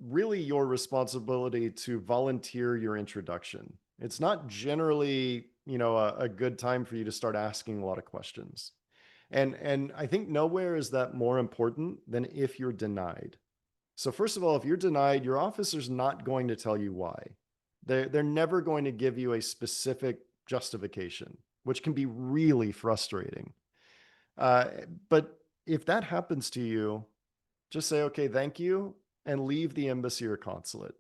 really your responsibility to volunteer your introduction. It's not generally, a good time for you to start asking a lot of questions. And I think nowhere is that more important than if you're denied. So first of all, if you're denied, your officer's not going to tell you why. They're never going to give you a specific justification, which can be really frustrating. Uh, but if that happens to you, just say, okay, thank you, and leave the embassy or consulate.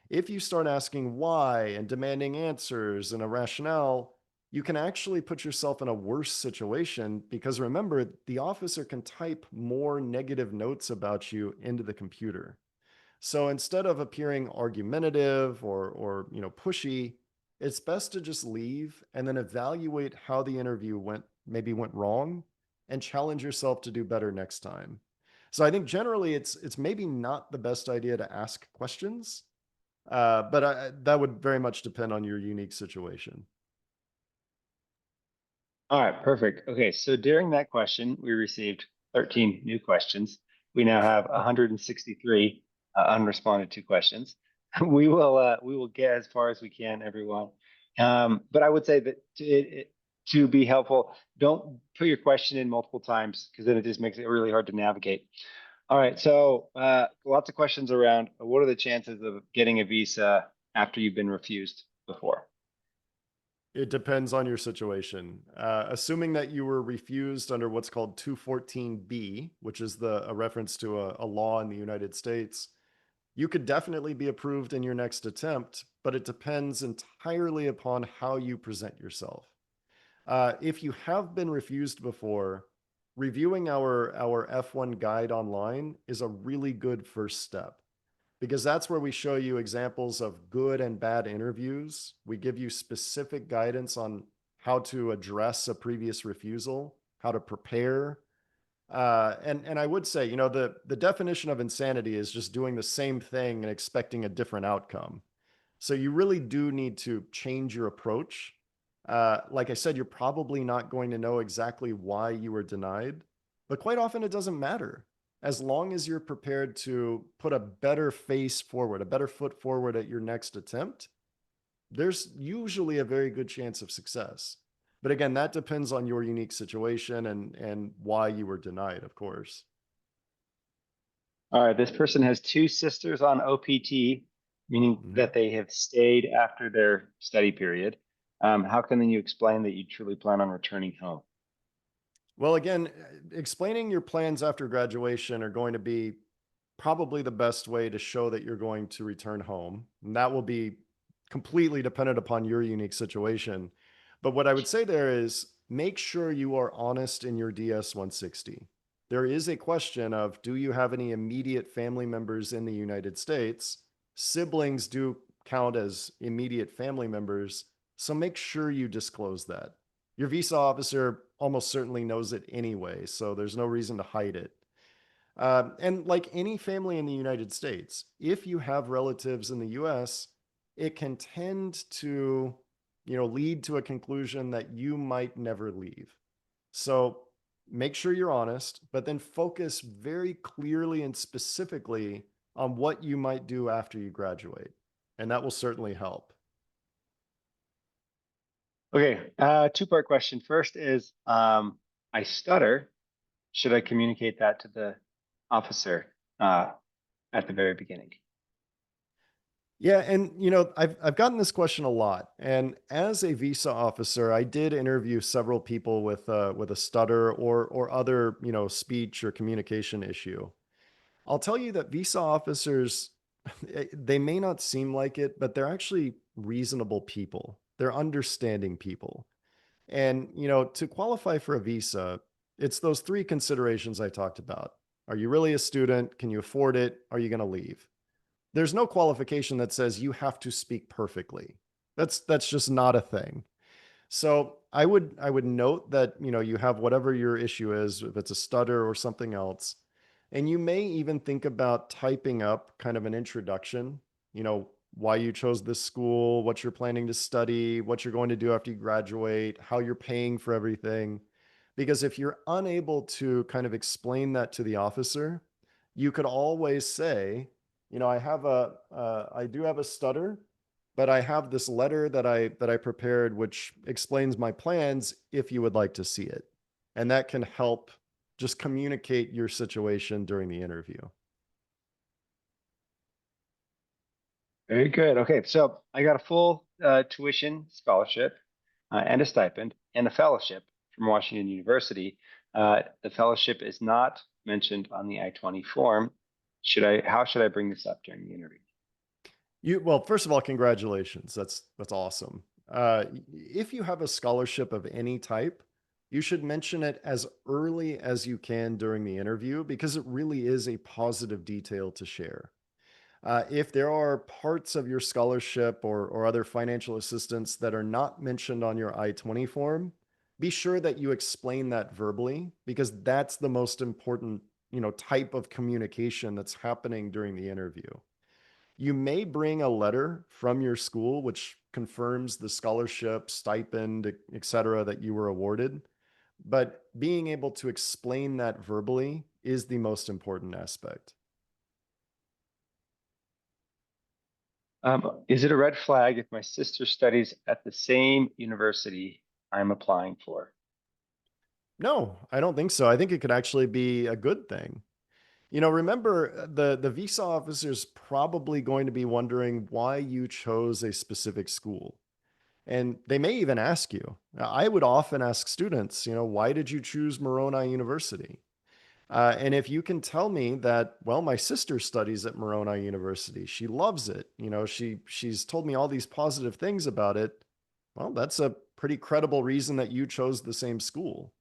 If you start asking why and demanding answers and a rationale, you can actually put yourself in a worse situation because remember, the officer can type more negative notes about you into the computer. So instead of appearing argumentative or pushy, it's best to just leave and then evaluate how the interview went wrong and challenge yourself to do better next time. So I think generally it's maybe not the best idea to ask questions, but that would very much depend on your unique situation. All right, perfect. Okay, so during that question, we received 13 new questions. We now have 163 unresponded to questions. We will get as far as we can, everyone. But I would say that to be helpful, don't put your question in multiple times because then it just makes it really hard to navigate. All right, so lots of questions around what are the chances of getting a visa after you've been refused before? It depends on your situation. Assuming that you were refused under what's called 214B, which is a reference to a law in the United States, you could definitely be approved in your next attempt, but it depends entirely upon how you present yourself. If you have been refused before, reviewing our F1 guide online is a really good first step because that's where we show you examples of good and bad interviews. We give you specific guidance on how to address a previous refusal, how to prepare. And I would say, the definition of insanity is just doing the same thing and expecting a different outcome. So you really do need to change your approach. Like I said, you're probably not going to know exactly why you were denied, but quite often it doesn't matter. As long as you're prepared to put a better face forward, a better foot forward at your next attempt, there's usually a very good chance of success. But again, that depends on your unique situation and why you were denied, of course. All right, this person has two sisters on OPT, meaning Mhm. that they have stayed after their study period. How can then you explain that you truly plan on returning home? Well, again, explaining your plans after graduation are going to be probably the best way to show that you're going to return home. And that will be completely dependent upon your unique situation. But what I would say there is make sure you are honest in your DS 160. There is a question of do you have any immediate family members in the United States? Siblings do count as immediate family members. So make sure you disclose that. Your visa officer almost certainly knows it anyway, so there's no reason to hide it. And like any family in the United States, if you have relatives in the US, it can tend to, lead to a conclusion that you might never leave. So make sure you're honest, but then focus very clearly and specifically on what you might do after you graduate. And that will certainly help. Okay, two-part question. First is, I stutter. Should I communicate that to the officer at the very beginning? Yeah, and I've gotten this question a lot. And as a visa officer, I did interview several people with a stutter or other, speech or communication issue. I'll tell you that visa officers they may not seem like it, but they're actually reasonable people. They're understanding people. And, to qualify for a visa, it's those three considerations I talked about. Are you really a student? Can you afford it? Are you going to leave? There's no qualification that says you have to speak perfectly. That's just not a thing. So I would note that you have whatever your issue is, if it's a stutter or something else, and you may even think about typing up kind of an introduction. Why you chose this school, what you're planning to study, what you're going to do after you graduate, how you're paying for everything. Because if you're unable to kind of explain that to the officer, you could always say, I do have a stutter, but I have this letter that I prepared which explains my plans if you would like to see it. And that can help just communicate your situation during the interview. Very good. Okay, so I got a full tuition scholarship and a stipend and a fellowship from Washington University. The fellowship is not mentioned on the I-20 form. How should I bring this up during the interview? Well, first of all, congratulations. That's awesome. If you have a scholarship of any type, you should mention it as early as you can during the interview because it really is a positive detail to share. If there are parts of your scholarship or other financial assistance that are not mentioned on your I-20 form, be sure that you explain that verbally because that's the most important, type of communication that's happening during the interview. You may bring a letter from your school which confirms the scholarship, stipend, etc., that you were awarded. But being able to explain that verbally is the most important aspect. Is it a red flag if my sister studies at the same university I'm applying for? No, I don't think so. I think it could actually be a good thing. Remember the visa officer is probably going to be wondering why you chose a specific school. And they may even ask you. I would often ask students, why did you choose Moroni University? And if you can tell me that, well, my sister studies at Moroni University, she loves it. She's told me all these positive things about it. Well, that's a pretty credible reason that you chose the same school.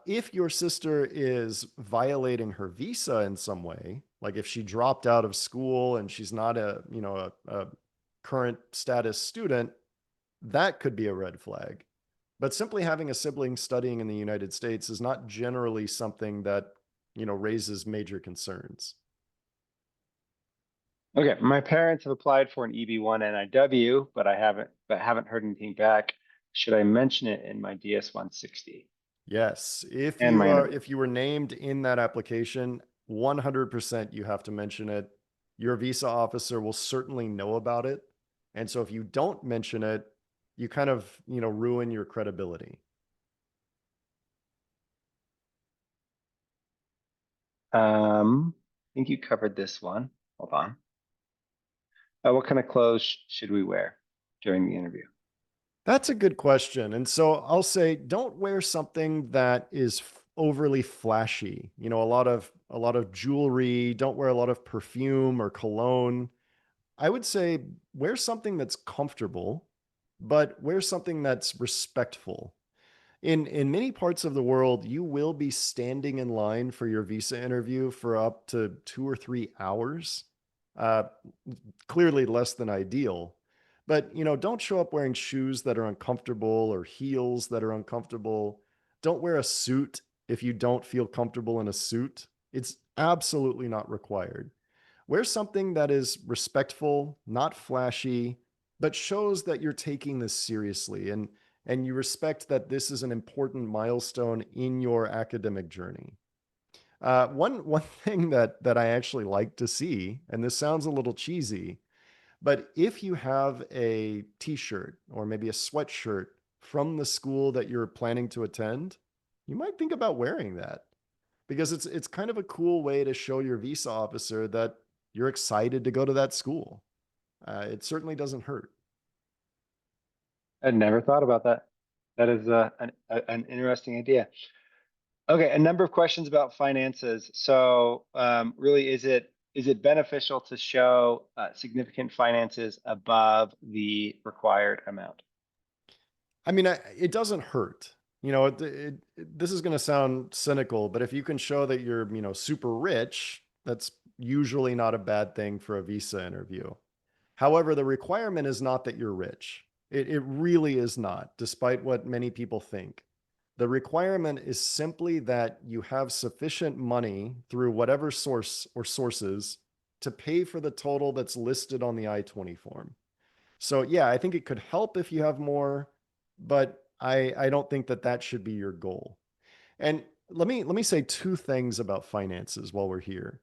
If your sister is violating her visa in some way, like if she dropped out of school and she's not a current status student, that could be a red flag. But simply having a sibling studying in the United States is not generally something that, raises major concerns. Okay, my parents have applied for an EB1 NIW, but haven't heard anything back. Should I mention it in my DS 160 Yes, if and you my are interview? if you were named in that application, 100% you have to mention it. Your visa officer will certainly know about it, And so if you don't mention it, you kind of, ruin your credibility. I think you covered this one. Hold on. What kind of clothes should we wear during the interview? That's a good question. And so I'll say don't wear something that is overly flashy. A lot of jewelry, don't wear a lot of perfume or cologne. I would say wear something that's comfortable, but wear something that's respectful. In many parts of the world, you will be standing in line for your visa interview for up to 2 or 3 hours. Uh, Clearly less than ideal. But, don't show up wearing shoes that are uncomfortable or heels that are uncomfortable. Don't wear a suit if you don't feel comfortable in a suit. It's absolutely not required. Wear something that is respectful, not flashy, but shows that you're taking this seriously and you respect that this is an important milestone in your academic journey. One thing that I actually like to see, and this sounds a little cheesy, but if you have a T-shirt or maybe a sweatshirt from the school that you're planning to attend, you might think about wearing that because it's kind of a cool way to show your visa officer that you're excited to go to that school. It certainly doesn't hurt. I never thought about that. That is an interesting idea. Okay, a number of questions about finances. So, really, is it beneficial to show significant finances above the required amount? I mean, it doesn't hurt. This is going to sound cynical, but if you can show that you're, super rich, that's usually not a bad thing for a visa interview. However, the requirement is not that you're rich. It really is not, despite what many people think. The requirement is simply that you have sufficient money through whatever source or sources to pay for the total that's listed on the I-20 form. So yeah, I think it could help if you have more, but I don't think that should be your goal. And let me say two things about finances while we're here.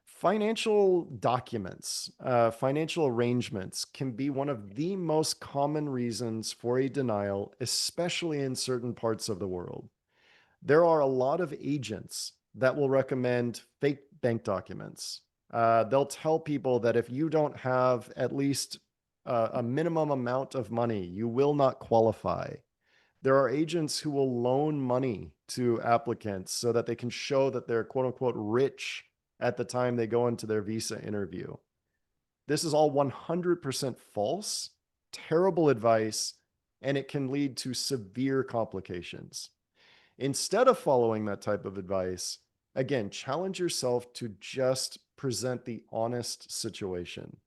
Financial documents, financial arrangements can be one of the most common reasons for a denial, especially in certain parts of the world. There are a lot of agents that will recommend fake bank documents. They'll tell people that if you don't have at least a minimum amount of money, you will not qualify. There are agents who will loan money to applicants so that they can show that they're quote unquote rich at the time they go into their visa interview. This is all 100% false, terrible advice, and it can lead to severe complications. Instead of following that type of advice, again, challenge yourself to just present the honest situation.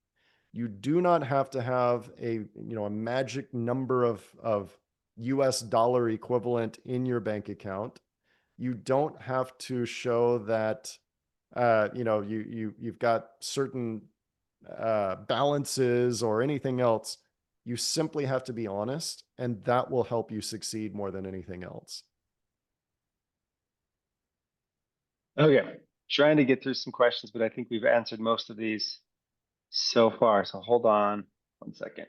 You do not have to have a magic number of US dollar equivalent in your bank account. You don't have to show that you've got certain balances or anything else. You simply have to be honest, and that will help you succeed more than anything else. Okay, trying to get through some questions, but I think we've answered most of these so far. So hold on 1 second.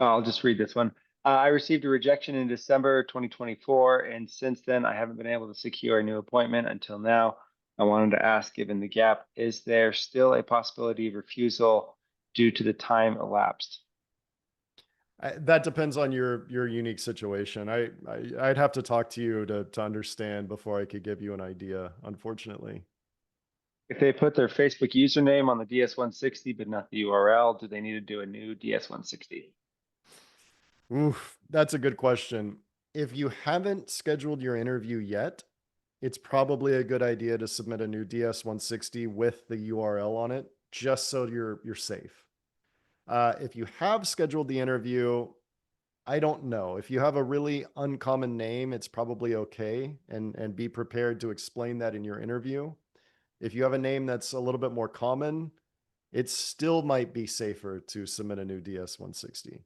I'll just read this one. I received a rejection in December 2024, and since then I haven't been able to secure a new appointment until now. I wanted to ask, given the gap, is there still a possibility of refusal due to the time elapsed? That depends on your unique situation. I'd have to talk to you to understand before I could give you an idea, unfortunately. If they put their Facebook username on the DS160 but not the URL, do they need to do a new DS160? Oof, that's a good question. If you haven't scheduled your interview yet, it's probably a good idea to submit a new DS160 with the URL on it, just so you're safe. If you have scheduled the interview, I don't know. If you have a really uncommon name, it's probably okay, and be prepared to explain that in your interview. If you have a name that's a little bit more common, it still might be safer to submit a new DS160.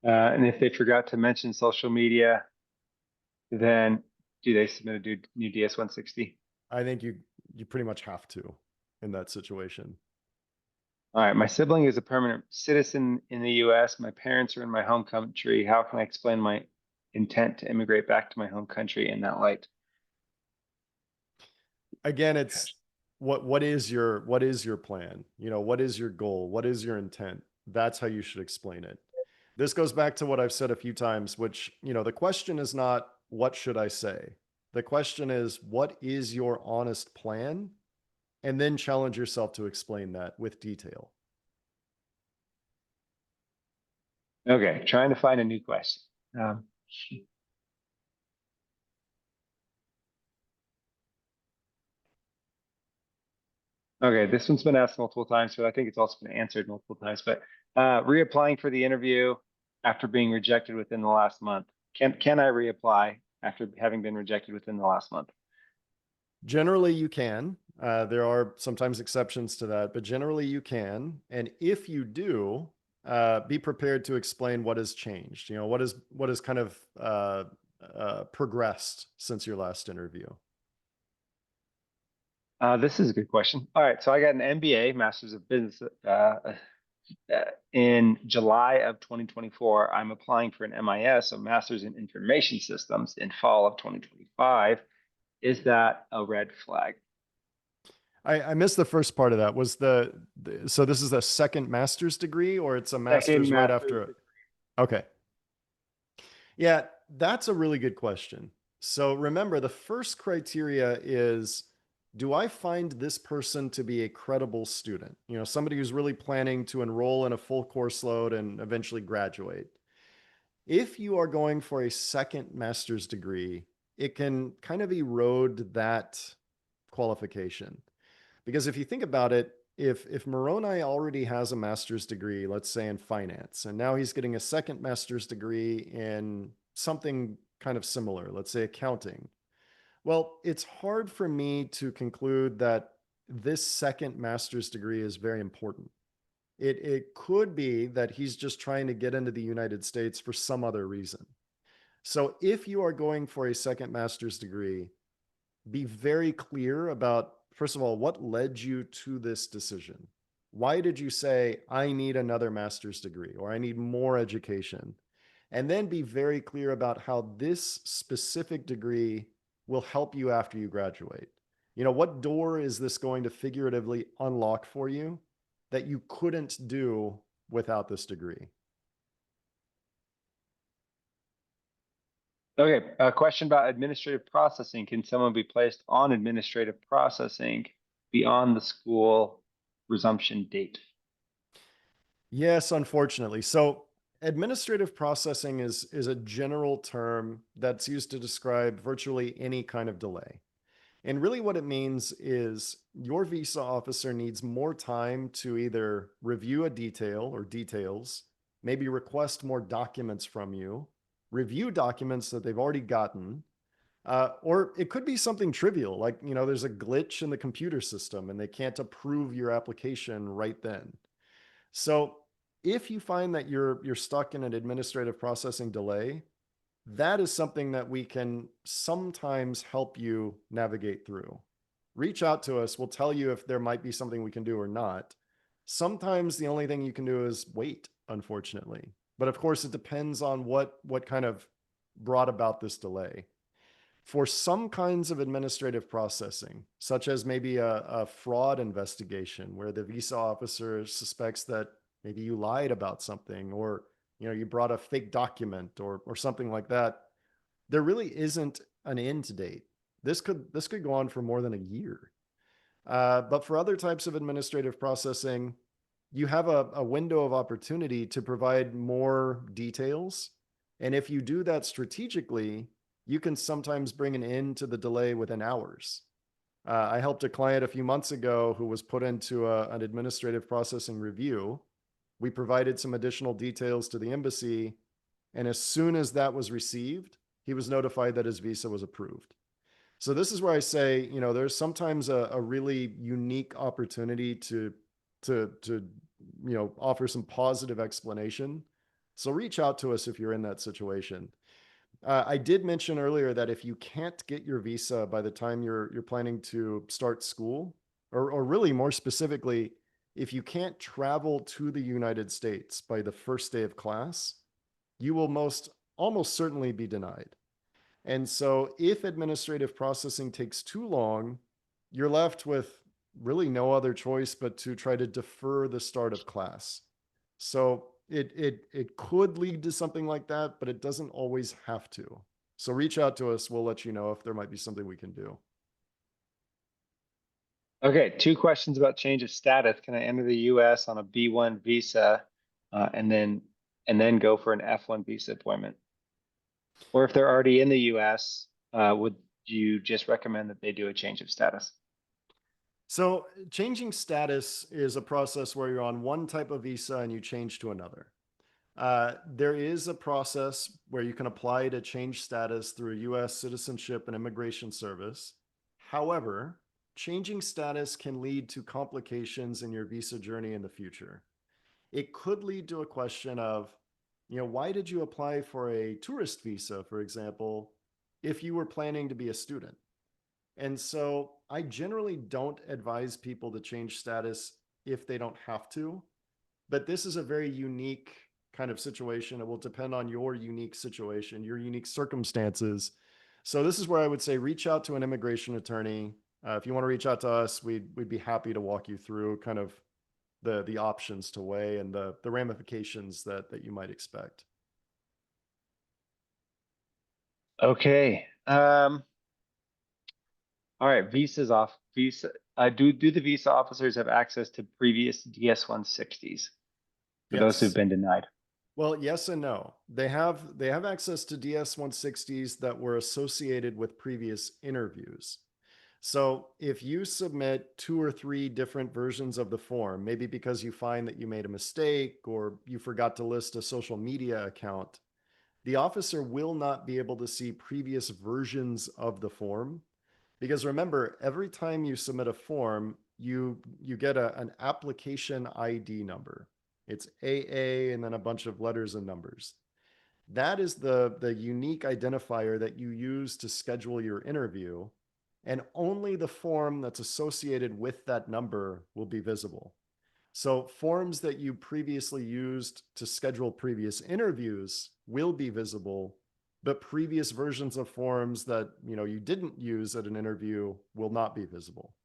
And if they forgot to mention social media, then do they submit a new DS160? I think you pretty much have to. in that situation. All right, my sibling is a permanent citizen in the US. My parents are in my home country. How can I explain my intent to immigrate back to my home country in that light? Again, it's what is your plan? What is your goal? What is your intent? That's how you should explain it. This goes back to what I've said a few times, which, the question is not what should I say? The question is what is your honest plan? And then challenge yourself to explain that with detail. Okay, trying to find a new question. Um, okay, this one's been asked multiple times, but I think it's also been answered multiple times. But reapplying for the interview after being rejected within the last month. Can I reapply after having been rejected within the last month? Generally, you can. There are sometimes exceptions to that, but generally you can. And if you do, be prepared to explain what has changed. What has kind of progressed since your last interview. This is a good question. All right, so I got an MBA, Master's of Business, in July of 2024. I'm applying for an MIS, a Master's in Information Systems, in fall of 2025. Is that a red flag? I missed the first part of that. So this is a second master's degree, or it's a Second master's right master's after? Okay. Yeah, that's a really good question. So remember, the first criteria is, do I find this person to be a credible student? Somebody who's really planning to enroll in a full course load and eventually graduate. If you are going for a second master's degree, it can kind of erode that qualification. Because if you think about it, if Moroni already has a master's degree, let's say in finance, and now he's getting a second master's degree in something kind of similar, let's say accounting. Well, it's hard for me to conclude that this second master's degree is very important. It could be that he's just trying to get into the United States for some other reason. So if you are going for a second master's degree, be very clear about, first of all, what led you to this decision. Why did you say, I need another master's degree or I need more education? And then be very clear about how this specific degree will help you after you graduate. What door is this going to figuratively unlock for you that you couldn't do without this degree? Okay, a question about administrative processing. Can someone be placed on administrative processing beyond the school resumption date? Yes, unfortunately. So administrative processing is a general term that's used to describe virtually any kind of delay. And really what it means is your visa officer needs more time to either review a detail or details, maybe request more documents from you, review documents that they've already gotten, or it could be something trivial, like, there's a glitch in the computer system and they can't approve your application right then. So if you find that you're stuck in an administrative processing delay, that is something that we can sometimes help you navigate through. Reach out to us. We'll tell you if there might be something we can do or not. Sometimes the only thing you can do is wait, unfortunately. But of course, it depends on what kind of brought about this delay. For some kinds of administrative processing, such as maybe a fraud investigation where the visa officer suspects that maybe you lied about something, or you brought a fake document or something like that, there really isn't an end date. This could go on for more than a year. But for other types of administrative processing, you have a window of opportunity to provide more details. And if you do that strategically, you can sometimes bring an end to the delay within hours. I helped a client a few months ago who was put into an administrative processing review. We provided some additional details to the embassy. And as soon as that was received, he was notified that his visa was approved. So this is where I say, there's sometimes a really unique opportunity to offer some positive explanation. So reach out to us if you're in that situation. I did mention earlier that if you can't get your visa by the time you're planning to start school, or really more specifically, if you can't travel to the United States by the first day of class, you will most almost certainly be denied. And so if administrative processing takes too long, you're left with really no other choice but to try to defer the start of class. So it could lead to something like that, but it doesn't always have to. So reach out to us. We'll let you know if there might be something we can do. Okay, two questions about change of status. Can I enter the US on a B1 visa and then go for an F1 visa appointment? Or if they're already in the US, would you just recommend that they do a change of status? So changing status is a process where you're on one type of visa and you change to another. There is a process where you can apply to change status through a US Citizenship and Immigration Service. However, changing status can lead to complications in your visa journey in the future. It could lead to a question of, why did you apply for a tourist visa, for example, if you were planning to be a student? And so I generally don't advise people to change status if they don't have to, but this is a very unique kind of situation. It will depend on your unique situation, your unique circumstances. So this is where I would say reach out to an immigration attorney. If you want to reach out to us, we'd be happy to walk you through kind of the options to weigh and the ramifications that you might expect. Okay. All right. Visas off. Visa. Do the visa officers have access to previous DS-160s for those who've Yes. been denied? Well, yes and no. They have access to DS-160s that were associated with previous interviews. So if you submit two or three different versions of the form, maybe because you find that you made a mistake or you forgot to list a social media account, the officer will not be able to see previous versions of the form. Because remember, every time you submit a form, you get an application ID number. It's AA and then a bunch of letters and numbers. That is the unique identifier that you use to schedule your interview, and only the form that's associated with that number will be visible. So forms that you previously used to schedule previous interviews will be visible, but previous versions of forms that you didn't use at an interview will not be visible.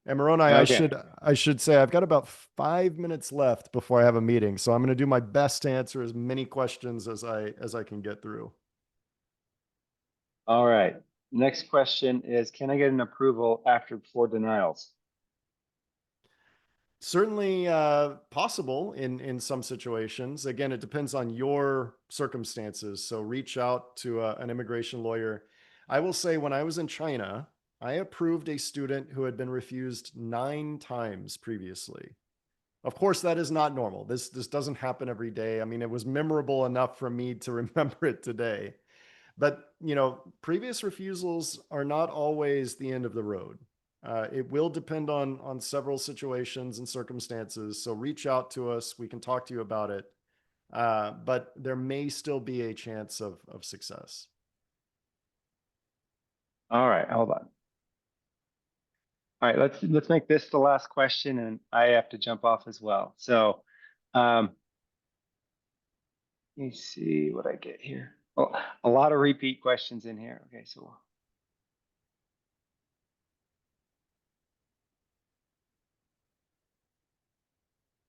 And Moroni, I Okay. should I should say I've got about 5 minutes left before I have a meeting, so I'm going to do my best to answer as many questions as I can get through. All right. Next question is, can I get an approval after 4 denials? Certainly possible in some situations. Again, it depends on your circumstances. So reach out to an immigration lawyer. I will say when I was in China, I approved a student who had been refused 9 times previously. Of course, that is not normal. This doesn't happen every day. I mean, it was memorable enough for me to remember it today. But previous refusals are not always the end of the road. It will depend on several situations and circumstances. So reach out to us. We can talk to you about it. But there may still be a chance of success. All right, hold on. All right, let's make this the last question, and I have to jump off as well. So, um, let me see what I get here. Oh, a lot of repeat questions in here. Okay, so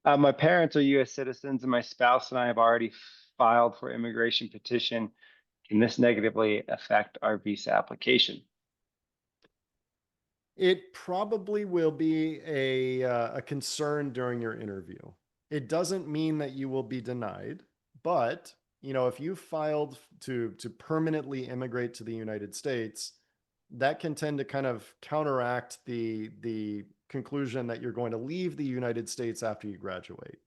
my parents are U.S. citizens, and my spouse and I have already filed for immigration petition. Can this negatively affect our visa application? It probably will be a concern during your interview. It doesn't mean that you will be denied, but if you filed to permanently immigrate to the United States, that can tend to kind of counteract the conclusion that you're going to leave the United States after you graduate.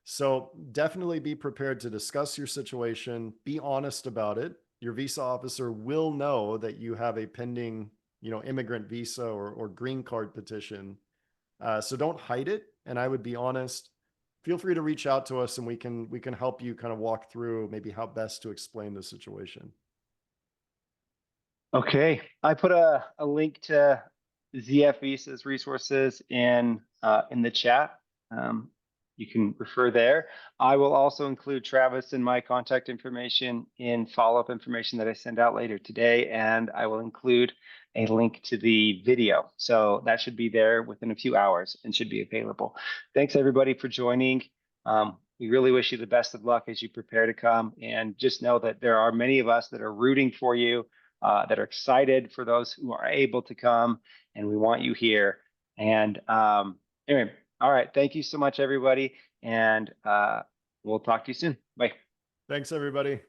So definitely be prepared to discuss your situation, be honest about it. Your visa officer will know that you have a pending, immigrant visa or green card petition. So don't hide it. And I would be honest. Feel free to reach out to us and we can help you kind of walk through maybe how best to explain the situation. Okay, I put a link to ZF Visa's resources in the chat. Um, you can refer there. I will also include Travis and my contact information in follow-up information that I send out later today, and I will include a link to the video. So that should be there within a few hours and should be available. Thanks everybody for joining. We really wish you the best of luck as you prepare to come, and just know that there are many of us that are rooting for you, that are excited for those who are able to come, and we want you here. And anyway, all right. Thank you so much, everybody. And we'll talk to you soon. Bye. Thanks, everybody.